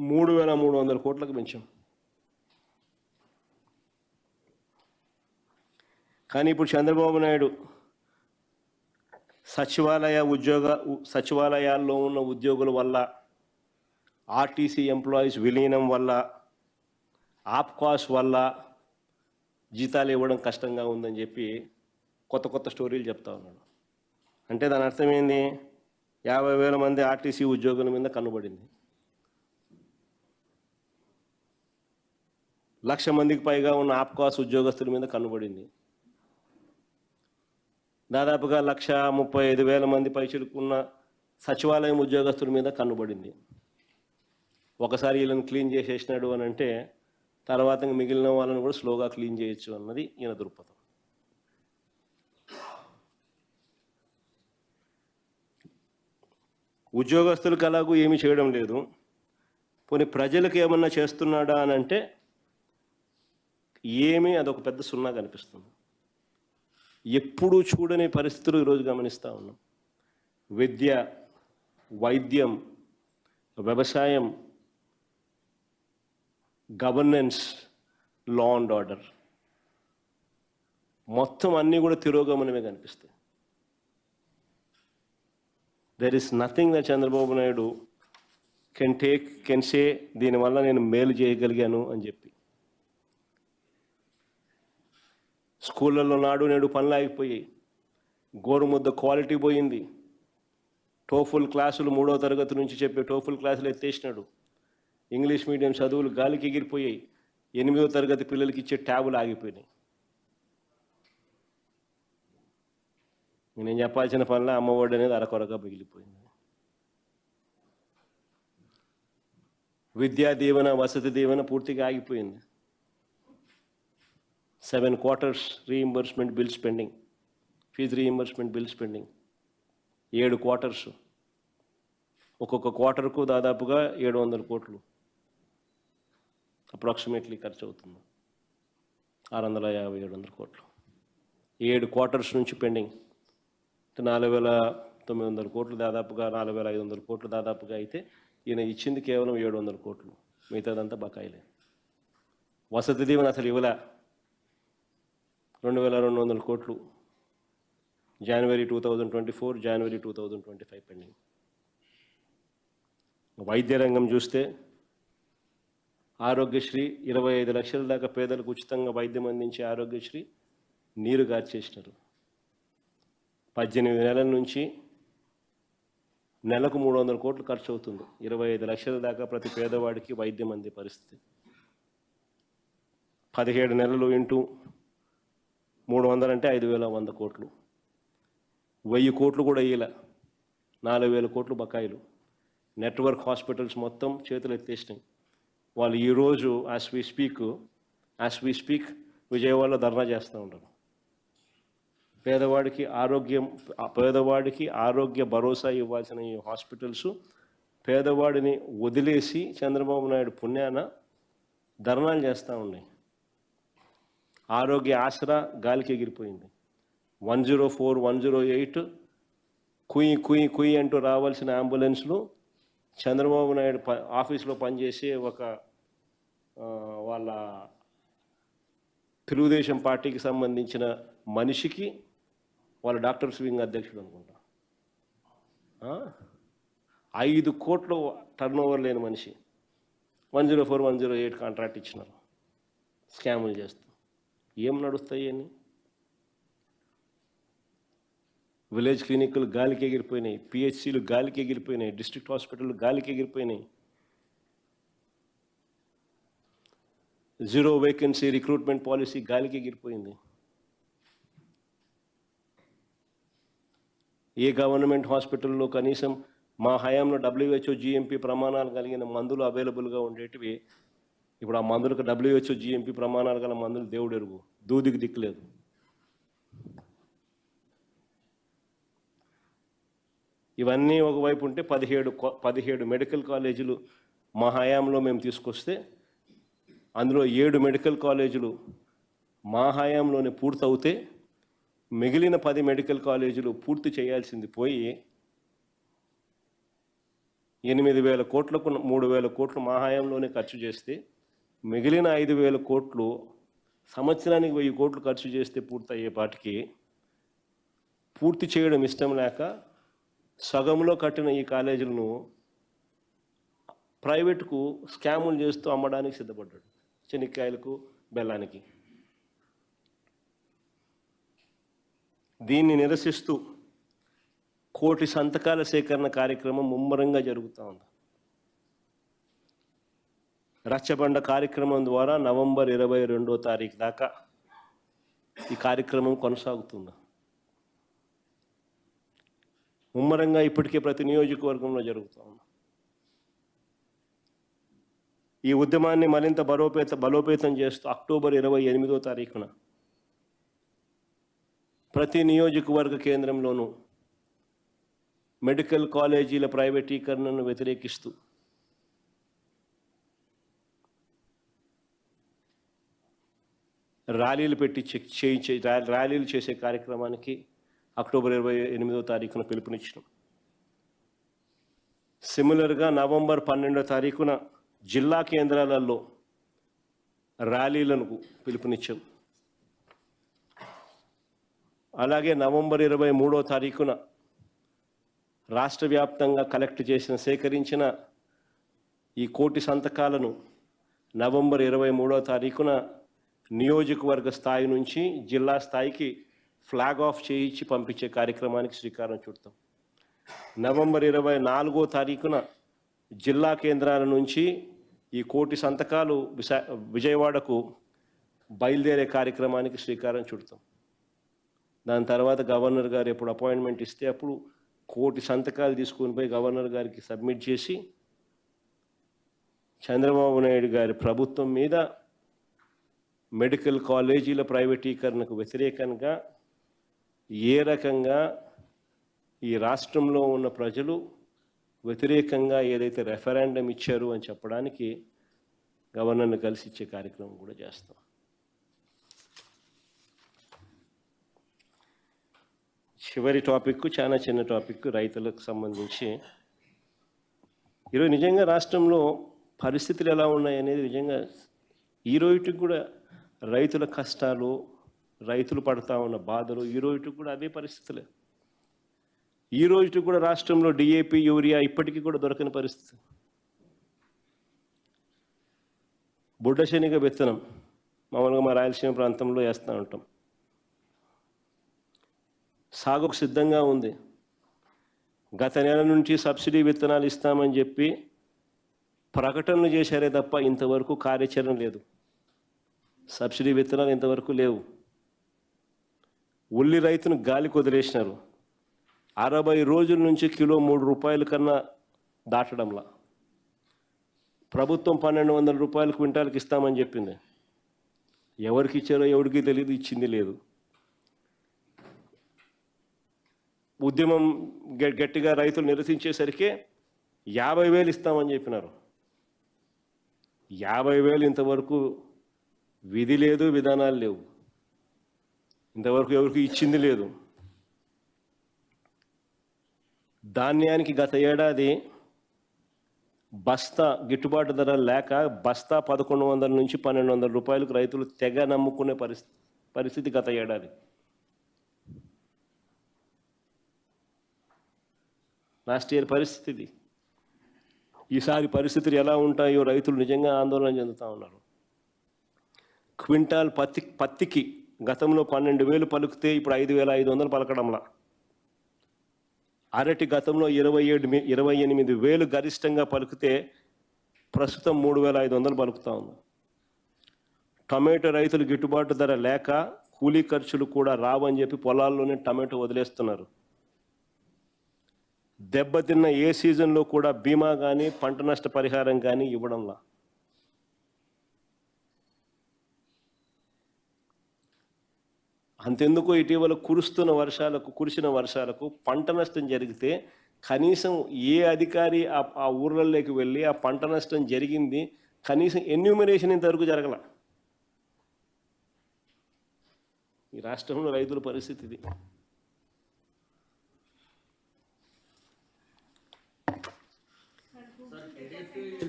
3,300 కోట్లకు పెంచాం. కానీ ఇప్పుడు చంద్రబాబు నాయుడు సచివాలయాల్లో ఉన్న ఉద్యోగుల వల్ల, ఆర్టీసీ ఎంప్లాయీస్ విలీనం వల్ల, ఆప్కాస్ వల్ల జీతాలు ఇవ్వడం కష్టంగా ఉందని చెప్పి కొత్త స్టోరీలు చెప్తా ఉన్నాడు. అంటే దాని అర్థం ఏంది? 50,000 మంది ఆర్టీసీ ఉద్యోగుల మీద కన్నుబడింది, 1,00,000 మందికి పైగా ఉన్న ఆప్కాస్ ఉద్యోగస్తుల మీద కన్నుబడింది, దాదాపుగా 1,35,000 మంది పైచిలుకున్న సచివాలయం ఉద్యోగస్తుల మీద కన్నుబడింది. ఒకసారి వీళ్ళని క్లీన్ చేసేసినాడు అని అంటే తర్వాత మిగిలిన వాళ్ళని కూడా స్లోగా క్లీన్ చేయొచ్చు అన్నది ఈయన దృక్పథం. ఉద్యోగస్తులకు అలాగూ ఏమీ చేయడం లేదు, పోనీ ప్రజలకు ఏమన్నా చేస్తున్నాడా అని అంటే అదొక పెద్ద సున్నా కనిపిస్తుంది. ఎప్పుడూ చూడని పరిస్థితులు ఈరోజు గమనిస్తూ ఉన్నాం. విద్య, వైద్యం, వ్యవసాయం, గవర్నెన్స్, లా అండ్ ఆర్డర్ మొత్తం అన్నీ కూడా తిరోగమనమే కనిపిస్తాయి. There is nothing that Chandrababu Naidu can say దీనివల్ల నేను మేలు చేయగలిగాను అని చెప్పి. స్కూళ్ళల్లో నాడు నేడు పనులు ఆగిపోయాయి, గోరుముద్ద క్వాలిటీ పోయింది, టోఫుల్ క్లాసులు 3వ తరగతి నుంచి చెప్పే టోఫుల్ క్లాసులు ఎత్తేసినాడు, ఇంగ్లీష్ మీడియం చదువులు గాలికి ఎగిరిపోయాయి, 8వ తరగతి పిల్లలకి ఇచ్చే ట్యాబులు ఆగిపోయినాయి. నేను చెప్పాల్సిన పనుల అమ్మఒడి అనేది అరకొరగా మిగిలిపోయింది. విద్యా దీవెన, వసతి దీవెన పూర్తిగా ఆగిపోయింది. 7 quarters reimbursement bills pending, fees reimbursement bills pending, 7 quarters, ఒక్కొక్క క్వార్టర్కు దాదాపుగా 700 కోట్లు అప్రాక్సిమేట్లీ ఖర్చు అవుతుంది. 650-700 కోట్లు 7 క్వార్టర్స్ నుంచి పెండింగ్. 4,900 కోట్లు దాదాపుగా, 4,500 కోట్లు దాదాపుగా అయితే ఈయన ఇచ్చింది కేవలం 700 కోట్లు, మిగతాదంతా బకాయిలే. వసతి దీవెన అసలు ఇవ్వలే, 2,200 కోట్లు జనవరి 2024, జనవరి 2025 పెండింగ్. వైద్య రంగం చూస్తే ఆరోగ్యశ్రీ 25 లక్షల దాకా పేదలకు ఉచితంగా వైద్యం అందించే ఆరోగ్యశ్రీ నీరు గార్చేసినారు. 18 నెలల నుంచి నెలకు 300 కోట్లు ఖర్చు అవుతుంది. 25 లక్షల దాకా ప్రతి పేదవాడికి వైద్యం అందే పరిస్థితి. 17 నెలలు ఇంటూ 300 అంటే 5,100 కోట్లు. 1000 కోట్లు కూడా ఇయ్యలే, 4,000 కోట్లు బకాయిలు. నెట్వర్క్ హాస్పిటల్స్ మొత్తం చేతులు ఎత్తేసినాయి. వాళ్ళు ఈరోజు యాజ్ వి స్పీక్ విజయవాడలో ధర్నా చేస్తూ ఉంటారు. పేదవాడికి ఆరోగ్య భరోసా ఇవ్వాల్సిన ఈ హాస్పిటల్స్ పేదవాడిని వదిలేసి చంద్రబాబు నాయుడు పుణ్యాన ధర్నాలు చేస్తూ ఉన్నాయి. ఆరోగ్య ఆసరా గాలికి ఎగిరిపోయింది. 104, 108 కుయ్యి అంటూ రావాల్సిన అంబులెన్స్లు చంద్రబాబు నాయుడు ఆఫీస్లో పనిచేసే ఒక వాళ్ళ తెలుగుదేశం పార్టీకి సంబంధించిన మనిషికి, వాళ్ళ డాక్టర్స్ వింగ్ అధ్యక్షుడు అనుకుంటా, 5 కోట్లు టర్న్ ఓవర్ లేని మనిషి 104, 108 కాంట్రాక్ట్ ఇచ్చినారు స్కాములు చేస్తూ. ఏం నడుస్తాయి అని? విలేజ్ క్లినిక్లు గాలికి ఎగిరిపోయినాయి, పిహెచ్సిలు గాలికి ఎగిరిపోయినాయి, డిస్ట్రిక్ట్ హాస్పిటల్ గాలికి ఎగిరిపోయినాయి. 0 వేకెన్సీ రిక్రూట్మెంట్ పాలసీ గాలికి ఎగిరిపోయింది. ఏ గవర్నమెంట్ హాస్పిటల్లో కనీసం మా హయాంలో WHO GMP ప్రమాణాలు కలిగిన మందులు అవైలబుల్గా ఉండేటివి, ఇప్పుడు ఆ మందులకు WHO GMP ప్రమాణాలు గల మందులు దేవుడు ఎరుగు, దూదికి దిక్కులేదు. ఇవన్నీ ఒకవైపు ఉంటే 17 మెడికల్ కాలేజీలు మా హయాంలో మేము తీసుకొస్తే అందులో 7 మెడికల్ కాలేజీలు మా హయాంలోనే పూర్తవుతే మిగిలిన 10 మెడికల్ కాలేజీలు పూర్తి చేయాల్సింది పోయి 8,000 కోట్లకు 3,000 కోట్లు మా హయాంలోనే ఖర్చు చేస్తే మిగిలిన 5,000 కోట్లు సంవత్సరానికి 1,000 కోట్లు ఖర్చు చేస్తే పూర్తయ్యేపాటికి పూర్తి చేయడం ఇష్టం లేక సగంలో కట్టిన ఈ కాలేజీలను ప్రైవేట్కు స్కాములు చేస్తూ అమ్మడానికి సిద్ధపడ్డాడు, చెనిక్కాయలకు బెల్లానికి. దీన్ని నిరసిస్తూ 1 కోటి సంతకాల సేకరణ కార్యక్రమం ముమ్మరంగా జరుగుతూ ఉంది. రచ్చబండ కార్యక్రమం ద్వారా నవంబర్ 22వ తారీఖు దాకా ఈ కార్యక్రమం కొనసాగుతుంది. ముమ్మరంగా ఇప్పటికే ప్రతి నియోజకవర్గంలో జరుగుతూ ఉంది. ఈ ఉద్యమాన్ని మరింత బలోపేతం చేస్తూ అక్టోబర్ 28వ తారీఖున ప్రతి నియోజకవర్గ కేంద్రంలోనూ మెడికల్ కాలేజీల ప్రైవేటీకరణను వ్యతిరేకిస్తూ ర్యాలీలు చేసే కార్యక్రమానికి అక్టోబర్ 28వ తారీఖున పిలుపునిచ్చినాం. సిమిలర్గా నవంబర్ 12వ తారీఖున జిల్లా కేంద్రాలలో ర్యాలీలను పిలుపునిచ్చాం. అలాగే నవంబర్ 23వ తారీఖున రాష్ట్ర వ్యాప్తంగా సేకరించిన ఈ 1 కోటి సంతకాలను నవంబర్ 23వ తారీఖున నియోజకవర్గ స్థాయి నుంచి జిల్లా స్థాయికి ఫ్లాగ్ ఆఫ్ చేయించి పంపించే కార్యక్రమానికి శ్రీకారం చుడతాం. నవంబర్ 24వ తారీఖున జిల్లా కేంద్రాల నుంచి ఈ 1 కోటి సంతకాలు విజయవాడకు బయలుదేరే కార్యక్రమానికి శ్రీకారం చుడతాం. దాని తర్వాత గవర్నర్ గారు ఎప్పుడు అపాయింట్మెంట్ ఇస్తే అప్పుడు 1 కోటి సంతకాలు తీసుకొని పోయి గవర్నర్ గారికి సబ్మిట్ చేసి చంద్రబాబు నాయుడు గారి ప్రభుత్వం మీద మెడికల్ కాలేజీల ప్రైవేటీకరణకు వ్యతిరేకంగా ఏ రకంగా ఈ రాష్ట్రంలో ఉన్న ప్రజలు వ్యతిరేకంగా ఏదైతే రెఫరెండం ఇచ్చారు అని చెప్పడానికి గవర్నర్ని కలిసి ఇచ్చే కార్యక్రమం కూడా చేస్తాం. చివరి టాపిక్ చాలా చిన్న టాపిక్, రైతులకు సంబంధించి. ఈరోజు నిజంగా రాష్ట్రంలో పరిస్థితులు ఎలా ఉన్నాయి అనేది నిజంగా ఈ రోజుకి కూడా రైతుల కష్టాలు, రైతులు పడతా ఉన్న బాధలు ఈ రోజుకి కూడా అదే పరిస్థితులే. ఈ రోజుకి కూడా రాష్ట్రంలో డిఏపి, యూరియా ఇప్పటికీ కూడా దొరకని పరిస్థితి. బుడ్డ శనగ విత్తనం మామూలుగా మా రాయలసీమ ప్రాంతంలో వేస్తూ ఉంటాం. సాగుకు సిద్ధంగా ఉంది. గత నెల నుంచి సబ్సిడీ విత్తనాలు ఇస్తామని చెప్పి ప్రకటనలు చేశారే తప్ప ఇంతవరకు కార్యాచరణ లేదు. సబ్సిడీ విత్తనాలు ఇంతవరకు లేవు. ఉల్లి రైతును గాలికి వదిలేసినారు. 60 రోజుల నుంచి కిలో 3 రూపాయల కన్నా దాటడంలా. ప్రభుత్వం 1200 రూపాయలు క్వింటాల్కి ఇస్తామని చెప్పింది. ఎవరికి ఇచ్చారో ఎవరికి తెలియదు, ఇచ్చింది లేదు. ఉద్యమం గట్టిగా రైతులు నిరసించేసరికి 50,000 ఇస్తామని చెప్పినారు. 50,000 ఇంతవరకు విధి లేదు, విధానాలు లేవు. ఇంతవరకు ఎవరికి ఇచ్చింది లేదు. ధాన్యానికి గత ఏడాది బస్తా గిట్టుబాటు ధర లేక బస్తా 1100 నుంచి 1200 రూపాయలకు రైతులు తెగ నమ్ముకునే పరిస్థితి గత ఏడాది. లాస్ట్ ఇయర్ పరిస్థితి. ఈసారి పరిస్థితులు ఎలా ఉంటాయో రైతులు నిజంగా ఆందోళన చెందుతూ ఉన్నారు. క్వింటాల్ పత్తికి గతంలో 12,000 పలికితే ఇప్పుడు 5,500 పలకడంలా. అరటి గతంలో 28,000 గరిష్టంగా పలికితే ప్రస్తుతం 3,500 పలుకుతూ ఉంది. టమాటో రైతులు గిట్టుబాటు ధర లేక కూలీ ఖర్చులు కూడా రావని చెప్పి పొలాల్లోనే టమాటో వదిలేస్తున్నారు. దెబ్బతిన్న ఏ సీజన్లో కూడా బీమా కానీ పంట నష్ట పరిహారం కానీ ఇవ్వడంలా. అంతెందుకు ఇటీవల కురిసిన వర్షాలకు పంట నష్టం జరిగితే కనీసం ఏ అధికారి ఆ ఊర్లలోకి వెళ్ళి ఆ పంట నష్టం జరిగింది కనీసం ఎన్యూమరేషన్ ఇంతవరకు జరగల. ఈ రాష్ట్రంలో రైతుల పరిస్థితి ఇది.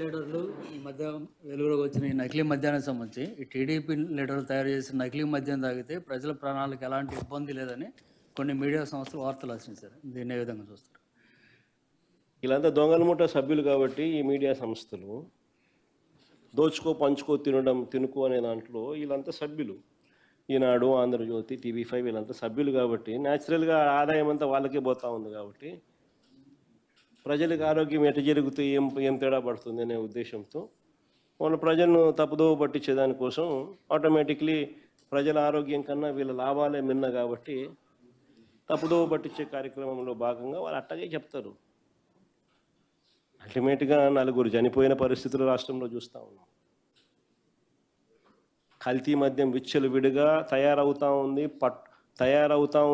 లీడర్లు ఈ మధ్య వెలుగులోకి వచ్చిన ఈ నకిలీ మద్యానికి సంబంధించి ఈ టీడీపీ లీడర్లు తయారు చేసిన నకిలీ మద్యం తాగితే ప్రజల ప్రాణాలకు ఎలాంటి ఇబ్బంది లేదని కొన్ని మీడియా సంస్థలు వార్తలు రాసించారు. దీన్ని ఏ విధంగా చూస్తారు? వీళ్ళంతా దొంగల ముఠ సభ్యులు కాబట్టి ఈ మీడియా సంస్థలు దోచుకో పంచుకో తినుకో అనే దాంట్లో వీళ్ళంతా సభ్యులు. ఈనాడు, ఆంధ్రజ్యోతి, TV5 వీళ్ళంతా సభ్యులు కాబట్టి న్యాచురల్గా ఆదాయం అంతా వాళ్ళకే పోతూ ఉంది. కాబట్టి ప్రజలకు ఆరోగ్యం ఎట జరిగితే ఏం తేడా పడుతుంది అనే ఉద్దేశంతో వాళ్ళ ప్రజలను తప్పుదోవ పట్టించేదానికోసం ఆటోమేటిక్లీ ప్రజల ఆరోగ్యం కన్నా వీళ్ళ లాభాలే మిన్న కాబట్టి తప్పుదోవ పట్టించే కార్యక్రమంలో భాగంగా వాళ్ళు అట్టగే చెప్తారు. అల్టిమేట్గా 4 చనిపోయిన పరిస్థితులు రాష్ట్రంలో చూస్తూ ఉన్నాం. కల్తీ మద్యం విచ్చలవిడిగా తయారవుతూ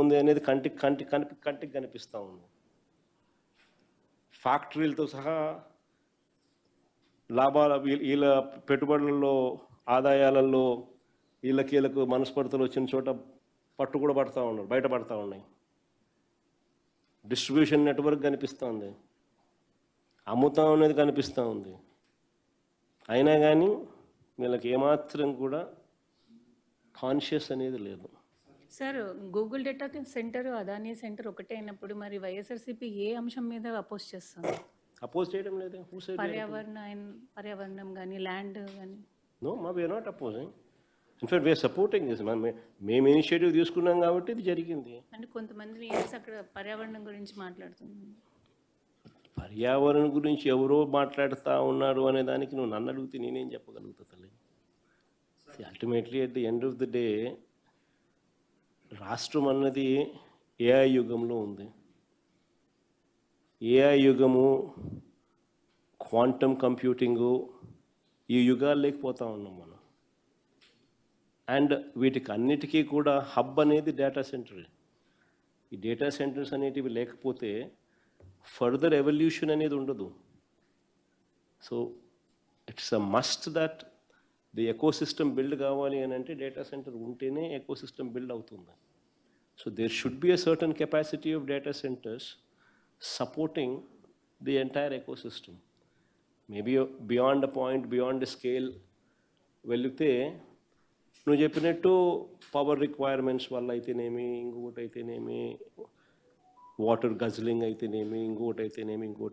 ఉంది అనేది కంటికి కనిపిస్తూ ఉంది. ఫ్యాక్టరీలతో సహా లాభాల వీళ్ళ పెట్టుబడులలో ఆదాయాలలో వీళ్ళకు మనస్పర్ధలు వచ్చిన చోట పట్టు కూడా పడుతూ ఉన్నారు, బయటపడతా ఉన్నాయి. డిస్ట్రిబ్యూషన్ నెట్వర్క్ కనిపిస్తూ అమ్ముతా ఉన్నది కనిపిస్తూ ఉంది. అయినా కానీ వీళ్ళకి ఏమాత్రం కూడా కాన్షియస్ అనేది లేదు. Sir, Google data centre, Adani centre ఒకటే అయినప్పుడు మరి వైఎస్ఆర్సీపీ ఏ అంశం మీద అపోజ్ చేస్తుంది? అపోజ్ చేయడం లేదు. పర్యావరణం కానీ ల్యాండ్ కానీ. No, we are not opposing. In fact we are supporting this. మేము ఇనిషియేటివ్ తీసుకున్నాం కాబట్టి ఇది జరిగింది. అంటే కొంతమంది అక్కడ పర్యావరణం గురించి మాట్లాడుతున్నారు. పర్యావరణం గురించి ఎవరో మాట్లాడుతూ ఉన్నారు అనే దానికి నువ్వు నన్ను అడిగితే నేనేం చెప్పగలుగుతా తల్లి? Ultimately at the end of the day రాష్ట్రం అన్నది ఏఐ యుగంలో ఉంది. ఏఐ యుగము, క్వాంటమ్ కంప్యూటింగు, ఈ యుగాలు లేకపోతా ఉన్నాం మనం. అండ్ వీటికి అన్నిటికీ కూడా హబ్ అనేది డేటా సెంటర్. ఈ డేటా సెంటర్స్ అనేటివి లేకపోతే ఫర్దర్ ఎవల్యూషన్ అనేది ఉండదు. So it's a must that the ecosystem build కావాలి అని అంటే డేటా సెంటర్ ఉంటేనే ఎకోసిస్టమ్ బిల్డ్ అవుతుంది. So there should be a certain capacity of data centers supporting the entire ecosystem. Maybe beyond a point, beyond a scale, వెళితే నువ్వు చెప్పినట్టు power requirements వల్ల అయితేనేమి, ఇంకొకటి అయితేనేమి, వాటర్ గజ్లింగ్ అయితేనేమి, ఇంకొకటి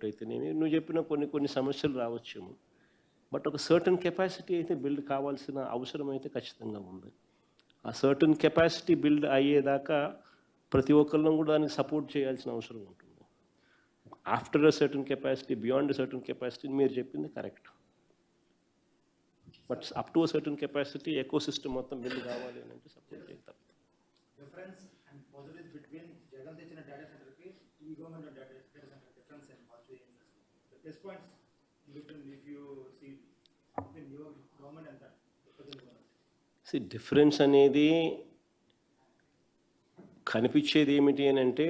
అయితేనేమి, నువ్వు చెప్పిన కొన్ని సమస్యలు రావచ్చేమో. బట్ ఒక సర్టన్ కెపాసిటీ అయితే బిల్డ్ కావాల్సిన అవసరం అయితే ఖచ్చితంగా ఉంది. ఆ సర్టన్ కెపాసిటీ బిల్డ్ అయ్యేదాకా ప్రతి ఒక్కళ్ళం కూడా దానికి సపోర్ట్ చేయాల్సిన అవసరం ఉంటుంది. After a certain capacity, beyond a certain capacity మీరు చెప్పింది correct. But up to a certain capacity eco system మొత్తం బిల్డ్ కావాలి అని అంటే సపోర్ట్ చేస్తాం. Difference and positives between Jagan తెచ్చిన data center కి ఈ government data center difference and what we the best points between if you see between your government and the present government. See, difference అనేది కనిపించేది ఏమిటి అని అంటే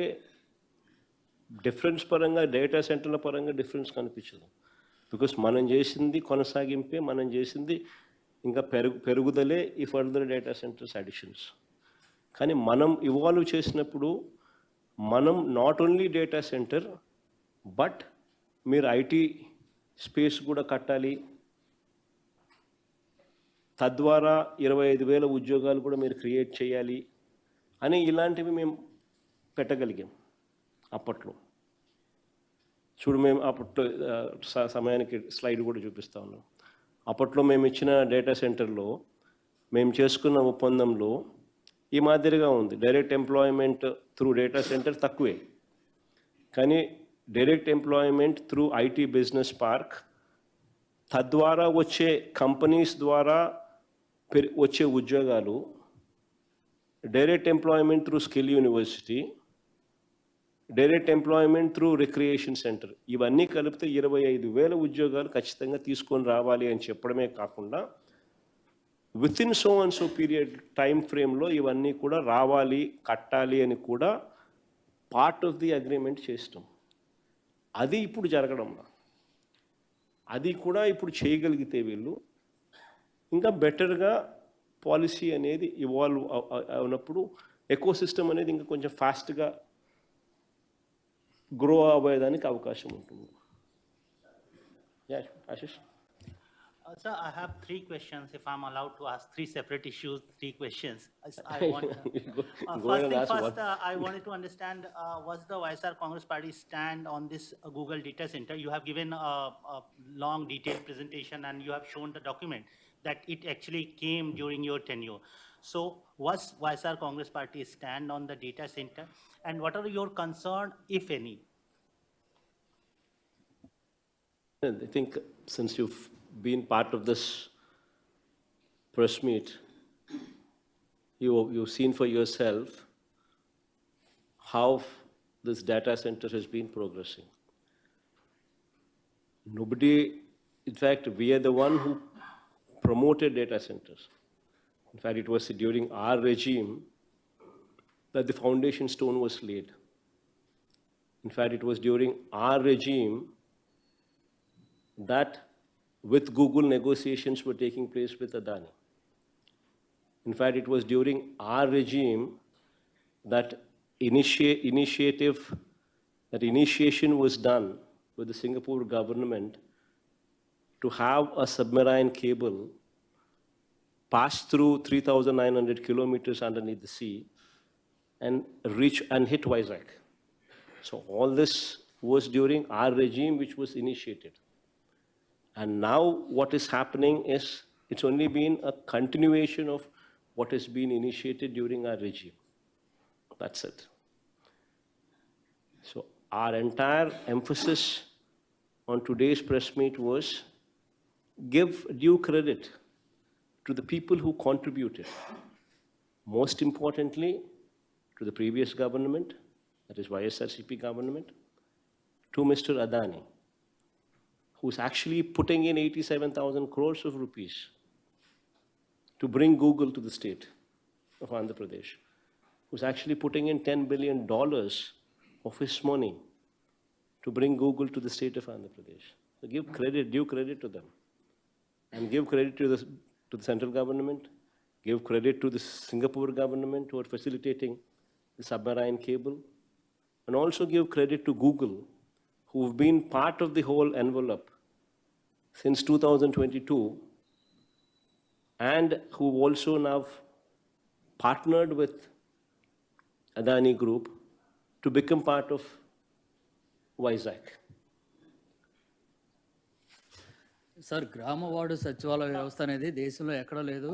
difference పరంగా, data సెంటర్ల పరంగా డిఫరెన్స్ కనిపించదు. బికాస్ మనం చేసింది కొనసాగింపే, మనం చేసింది ఇంకా పెరుగుదలే ఈ ఫర్దర్ డేటా సెంటర్స్ అడిషన్స్. కానీ మనం ఇవాల్వ్ చేసినప్పుడు మనం not only data centre but మీరు ఐటీ స్పేస్ కూడా కట్టాలి, తద్వారా 25,000 ఉద్యోగాలు కూడా మీరు క్రియేట్ చేయాలి అని ఇలాంటివి మేము పెట్టగలిగాం అప్పట్లో. చూడు, మేము అప్పట్లో సమయానికి స్లైడ్ కూడా చూపిస్తా ఉన్నాం. అప్పట్లో మేము ఇచ్చిన డేటా సెంటర్లో మేము చేసుకున్న ఒప్పందంలో ఈ మాదిరిగా ఉంది. Direct employment through data centre తక్కువే, కానీ direct employment through IT business park, తద్వారా వచ్చే కంపెనీస్ ద్వారా వచ్చే ఉద్యోగాలు, direct employment through skill university, direct employment through recreation centre, ఇవన్నీ కలిపితే 25,000 ఉద్యోగాలు ఖచ్చితంగా తీసుకొని రావాలి అని చెప్పడమే కాకుండా with in so and so period time ఫ్రేమ్లో ఇవన్నీ కూడా రావాలి, కట్టాలి అని కూడా పార్ట్ ఆఫ్ ది అగ్రిమెంట్ చేస్తాం. అది ఇప్పుడు జరగడం, అది కూడా ఇప్పుడు చేయగలిగితే వీళ్ళు ఇంకా బెటర్గా పాలసీ అనేది ఇవాల్వ్ అయినప్పుడు ఎకో సిస్టమ్ అనేది ఇంకా కొంచెం ఫాస్ట్గా గ్రో అవ్వేదానికి అవకాశం ఉంటుంది. Ashish. Sir, I have 3 questions. If I'm allowed to ask 3 separate issues, 3 questions. I want, first, I wanted to understand what's the YSR Congress Party stand on this Google data center. You have given a long detailed presentation and you have shown the document that it actually came during your tenure. So what's YSR Congress Party stand on the data center and what are your concerns, if any? I think since you've been part of this press meet, you've seen for yourself how this data center has been progressing. Nobody, in fact, we are the one who promoted data centers. In fact, it was during our regime that the foundation stone was laid. In fact, it was during our regime that with Google negotiations were taking place with Adani. In fact, it was during our regime that initiation was done with the Singapore government to have a submarine cable pass through 3,900 kilometers underneath the sea and reach and hit Vizag. So all this was during our regime, which was initiated. And now what is happening is it's only been a continuation of what has been initiated during our regime. That's it. So our entire emphasis on today's press meet was give due credit to the people who contributed. Most importantly, to the previous government, that is YSRCP government, to Mr. Adani, who's actually putting in 87,000 crores of rupees to bring Google to the state of Andhra Pradesh, who's actually putting in $10 billion of his money to bring Google to the state of Andhra Pradesh. So give credit, due credit to them. And give credit to the central government, give credit to the Singapore government who are facilitating the submarine cable, and also give credit to Google, who've been part of the whole envelope since 2022, and who also now partnered with Adani Group to become part of Vizag. Sir గ్రామ ward సచివాలయ వ్యవస్థ అనేది దేశంలో ఎక్కడా లేదు,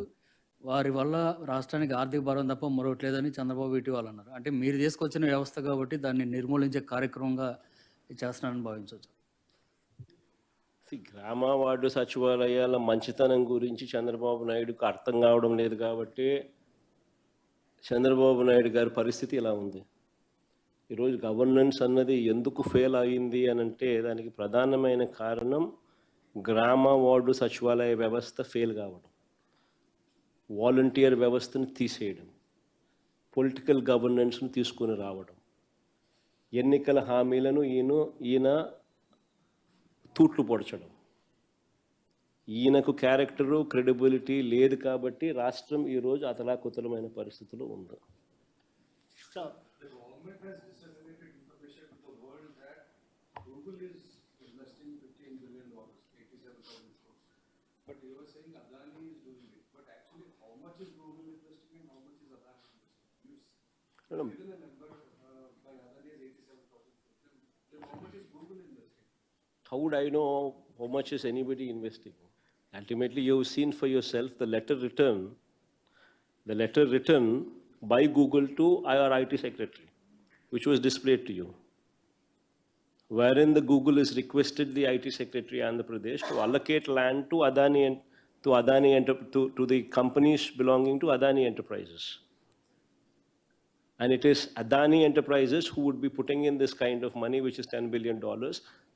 వారి వల్ల రాష్ట్రానికి ఆర్థిక భారం తప్ప మరొకటి లేదని చంద్రబాబు ఇటీవల అన్నారు. అంటే మీరు తీసుకొచ్చిన వ్యవస్థ కాబట్టి దాన్ని నిర్మూలించే కార్యక్రమంగా చేస్తున్నారని భావించవచ్చు. గ్రామ వార్డు సచివాలయాల మంచితనం గురించి చంద్రబాబు నాయుడుకు అర్థం కావడం లేదు కాబట్టి చంద్రబాబు నాయుడు గారి పరిస్థితి ఇలా ఉంది. ఈరోజు గవర్నెన్స్ అన్నది ఎందుకు ఫెయిల్ అయింది అని అంటే దానికి ప్రధానమైన కారణం గ్రామ వార్డు సచివాలయ వ్యవస్థ ఫెయిల్ కావడం, వాలంటీర్ వ్యవస్థను తీసేయడం, పొలిటికల్ గవర్నెన్స్ను తీసుకొని రావడం, ఎన్నికల హామీలను ఈయన తూట్లు పొడచడం. ఈయనకు క్యారెక్టరు క్రెడిబిలిటీ లేదు కాబట్టి రాష్ట్రం ఈరోజు అతలాకుతలమైన పరిస్థితిలో ఉంది. So, The government has disseminated information to the world that Google is investing $15 billion, 87,000 crores. But you were saying Adani is doing it. But actually, how much is Google investing and how much is Adani investing? You No, no. given a number by Adani is 87,000 crores. Then how much is Google investing? How would I know how much is anybody investing? Ultimately, you've seen for yourself the letter written by Google to our IT secretary, which was displayed to you, wherein the Google has requested the IT secretary Andhra Pradesh to allocate land to to the companies belonging to Adani Enterprises. And it is Adani Enterprises who would be putting in this kind of money, which is $10 billion,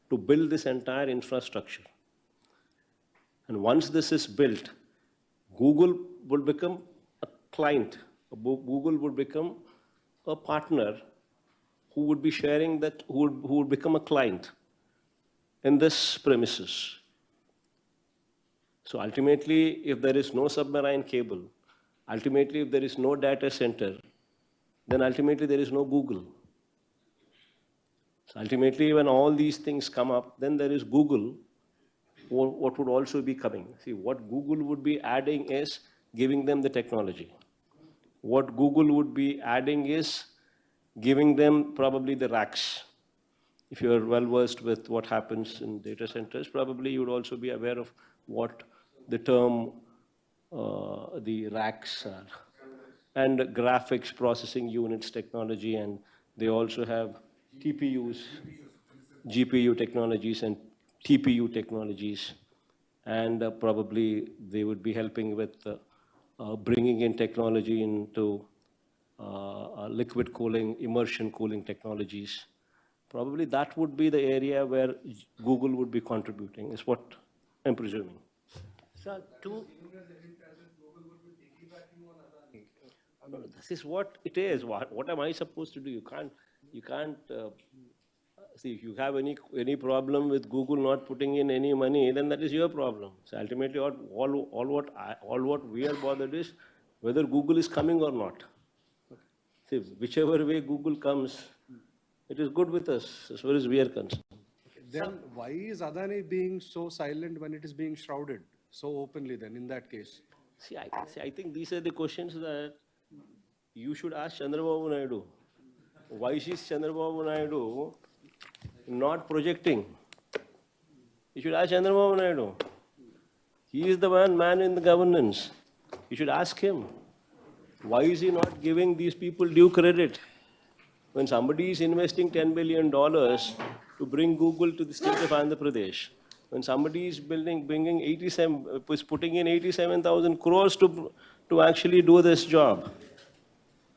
to build this entire infrastructure. And once this is built, Google will become a client. Google would become a partner who would be sharing that, who would become a client in this premises. So ultimately, if there is no submarine cable, ultimately if there is no data center, then ultimately there is no Google. So ultimately, when all these things come up, then there is Google, what would also be coming. See, what Google would be adding is giving them the technology. What Google would be adding is giving them probably the racks. If you are well versed with what happens in data centers, probably you would also be aware of what the term the racks are. And graphics processing units technology, and they also have TPUs, GPU technologies and TPU technologies, and probably they would be helping with bringing in technology into liquid cooling, immersion cooling technologies. Probably that would be the area where Google would be contributing, is what I'm presuming. so two, This is what it is. What am I supposed to do? You can't see, if you have any problem with Google not putting in any money, then that is your problem. So ultimately, all what we are bothered is whether Google is coming or not. See, whichever way Google comes, it is good with us as far as we are concerned. Then why is Adani being so silent when it is being shrouded so openly then in that case? See, I think these are the questions that you should ask Chandrababu Naidu. Why is Chandrababu Naidu not projecting? You should ask Chandrababu Naidu. He is the man in the governance. You should ask him. Why is he not giving these people due credit? When somebody is investing $10 billion to bring Google to the state of Andhra Pradesh, when somebody is putting in 87,000 crores to actually do this job,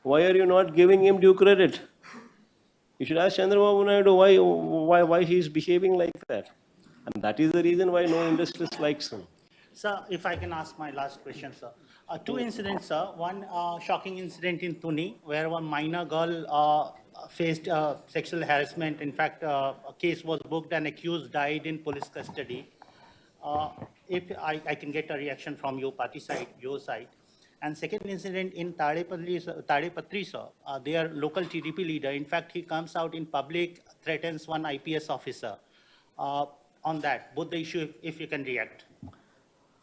why are you not giving him due credit? You should ask Chandrababu Naidu why he is behaving like that. And that is the reason why no industrialist likes him. sir, if I can ask my last question, sir. Two incidents, sir. One shocking incident in Pune, where one minor girl faced sexual harassment. In fact, a case was booked and accused died in police custody. If I can get a reaction from your party side, your side. And second incident in Tadepatri, sir, their local TDP leader, in fact, he comes out in public, threatens one IPS officer. On that, both the issue, if you can react.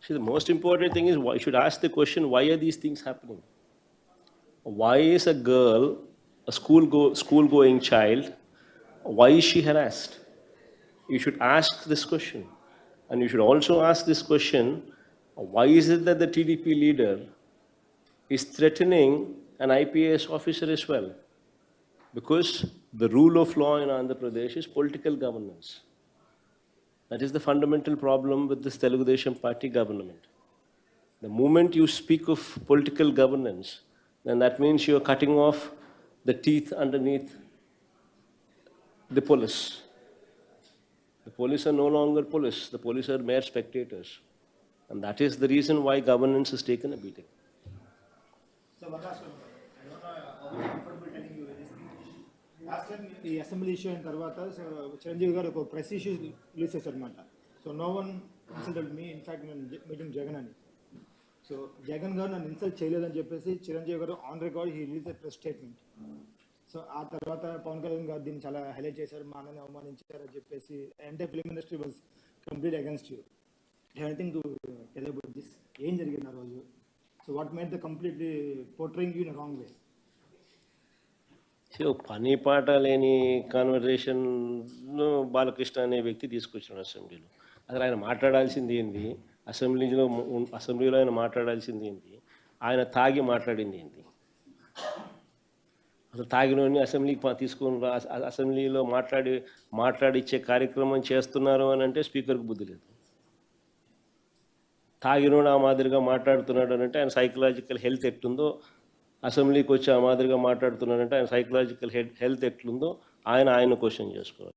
See, the most important thing is, why you should ask the question, why are these things happening? Why is a girl, a school-going child, why is she harassed? You should ask this question. And you should also ask this question, why is it that the TDP leader is threatening an IPS officer as well? Because the rule of law in Andhra Pradesh is political governance. That is the fundamental problem with this Telugu Desam Party government. The moment you speak of political governance, then that means you are cutting off the teeth underneath the police. The police are no longer police. The police are mere spectators. And that is the reason why governance has taken a beating. So one last one, sir. I don't know how comfortable telling you this thing. Last time ఈ assembly issue అయిన తర్వాత so Chiranjeevi garu ఒక press issue release చేశారనమాట. So no one insulted me, in fact నేను meeting Jagan అని. So Jagan గారు నన్ను insult చేయలేదని చెప్పేసి చిరంజీవి గారు on record he release a press statement. So ఆ తర్వాత పవన్ కళ్యాణ్ గారు దీన్ని చాలా హైలైట్ చేశారు, మా అన్నని అవమానించారని చెప్పేసి entire film industry was complete against you. Anything to tell about this? ఏం జరిగింది ఆ రోజు? So what made the completely portraying you in wrong way? So పని పాట లేని కాన్వర్జేషన్ను బాలకృష్ణ అనే వ్యక్తి తీసుకొచ్చాడు అసెంబ్లీలో. అసలు ఆయన మాట్లాడాల్సింది ఏంది? అసెంబ్లీలో ఆయన మాట్లాడాల్సింది ఏంటి? ఆయన తాగి మాట్లాడింది ఏంటి? అసలు తాగినోని అసెంబ్లీకి తీసుకొని అసెంబ్లీలో మాట్లాడిచ్చే కార్యక్రమం చేస్తున్నారు అని అంటే స్పీకర్కి బుద్ధి లేదు. తాగినోడు ఆ మాదిరిగా మాట్లాడుతున్నాడు అని అంటే ఆయన సైకలాజికల్ హెల్త్ ఎట్లుందో, అసెంబ్లీకి వచ్చి ఆ మాదిరిగా మాట్లాడుతున్నాడంటే ఆయన సైకలాజికల్ హెల్త్ ఎట్లుందో ఆయన క్వశ్చన్ చేసుకోవాలి.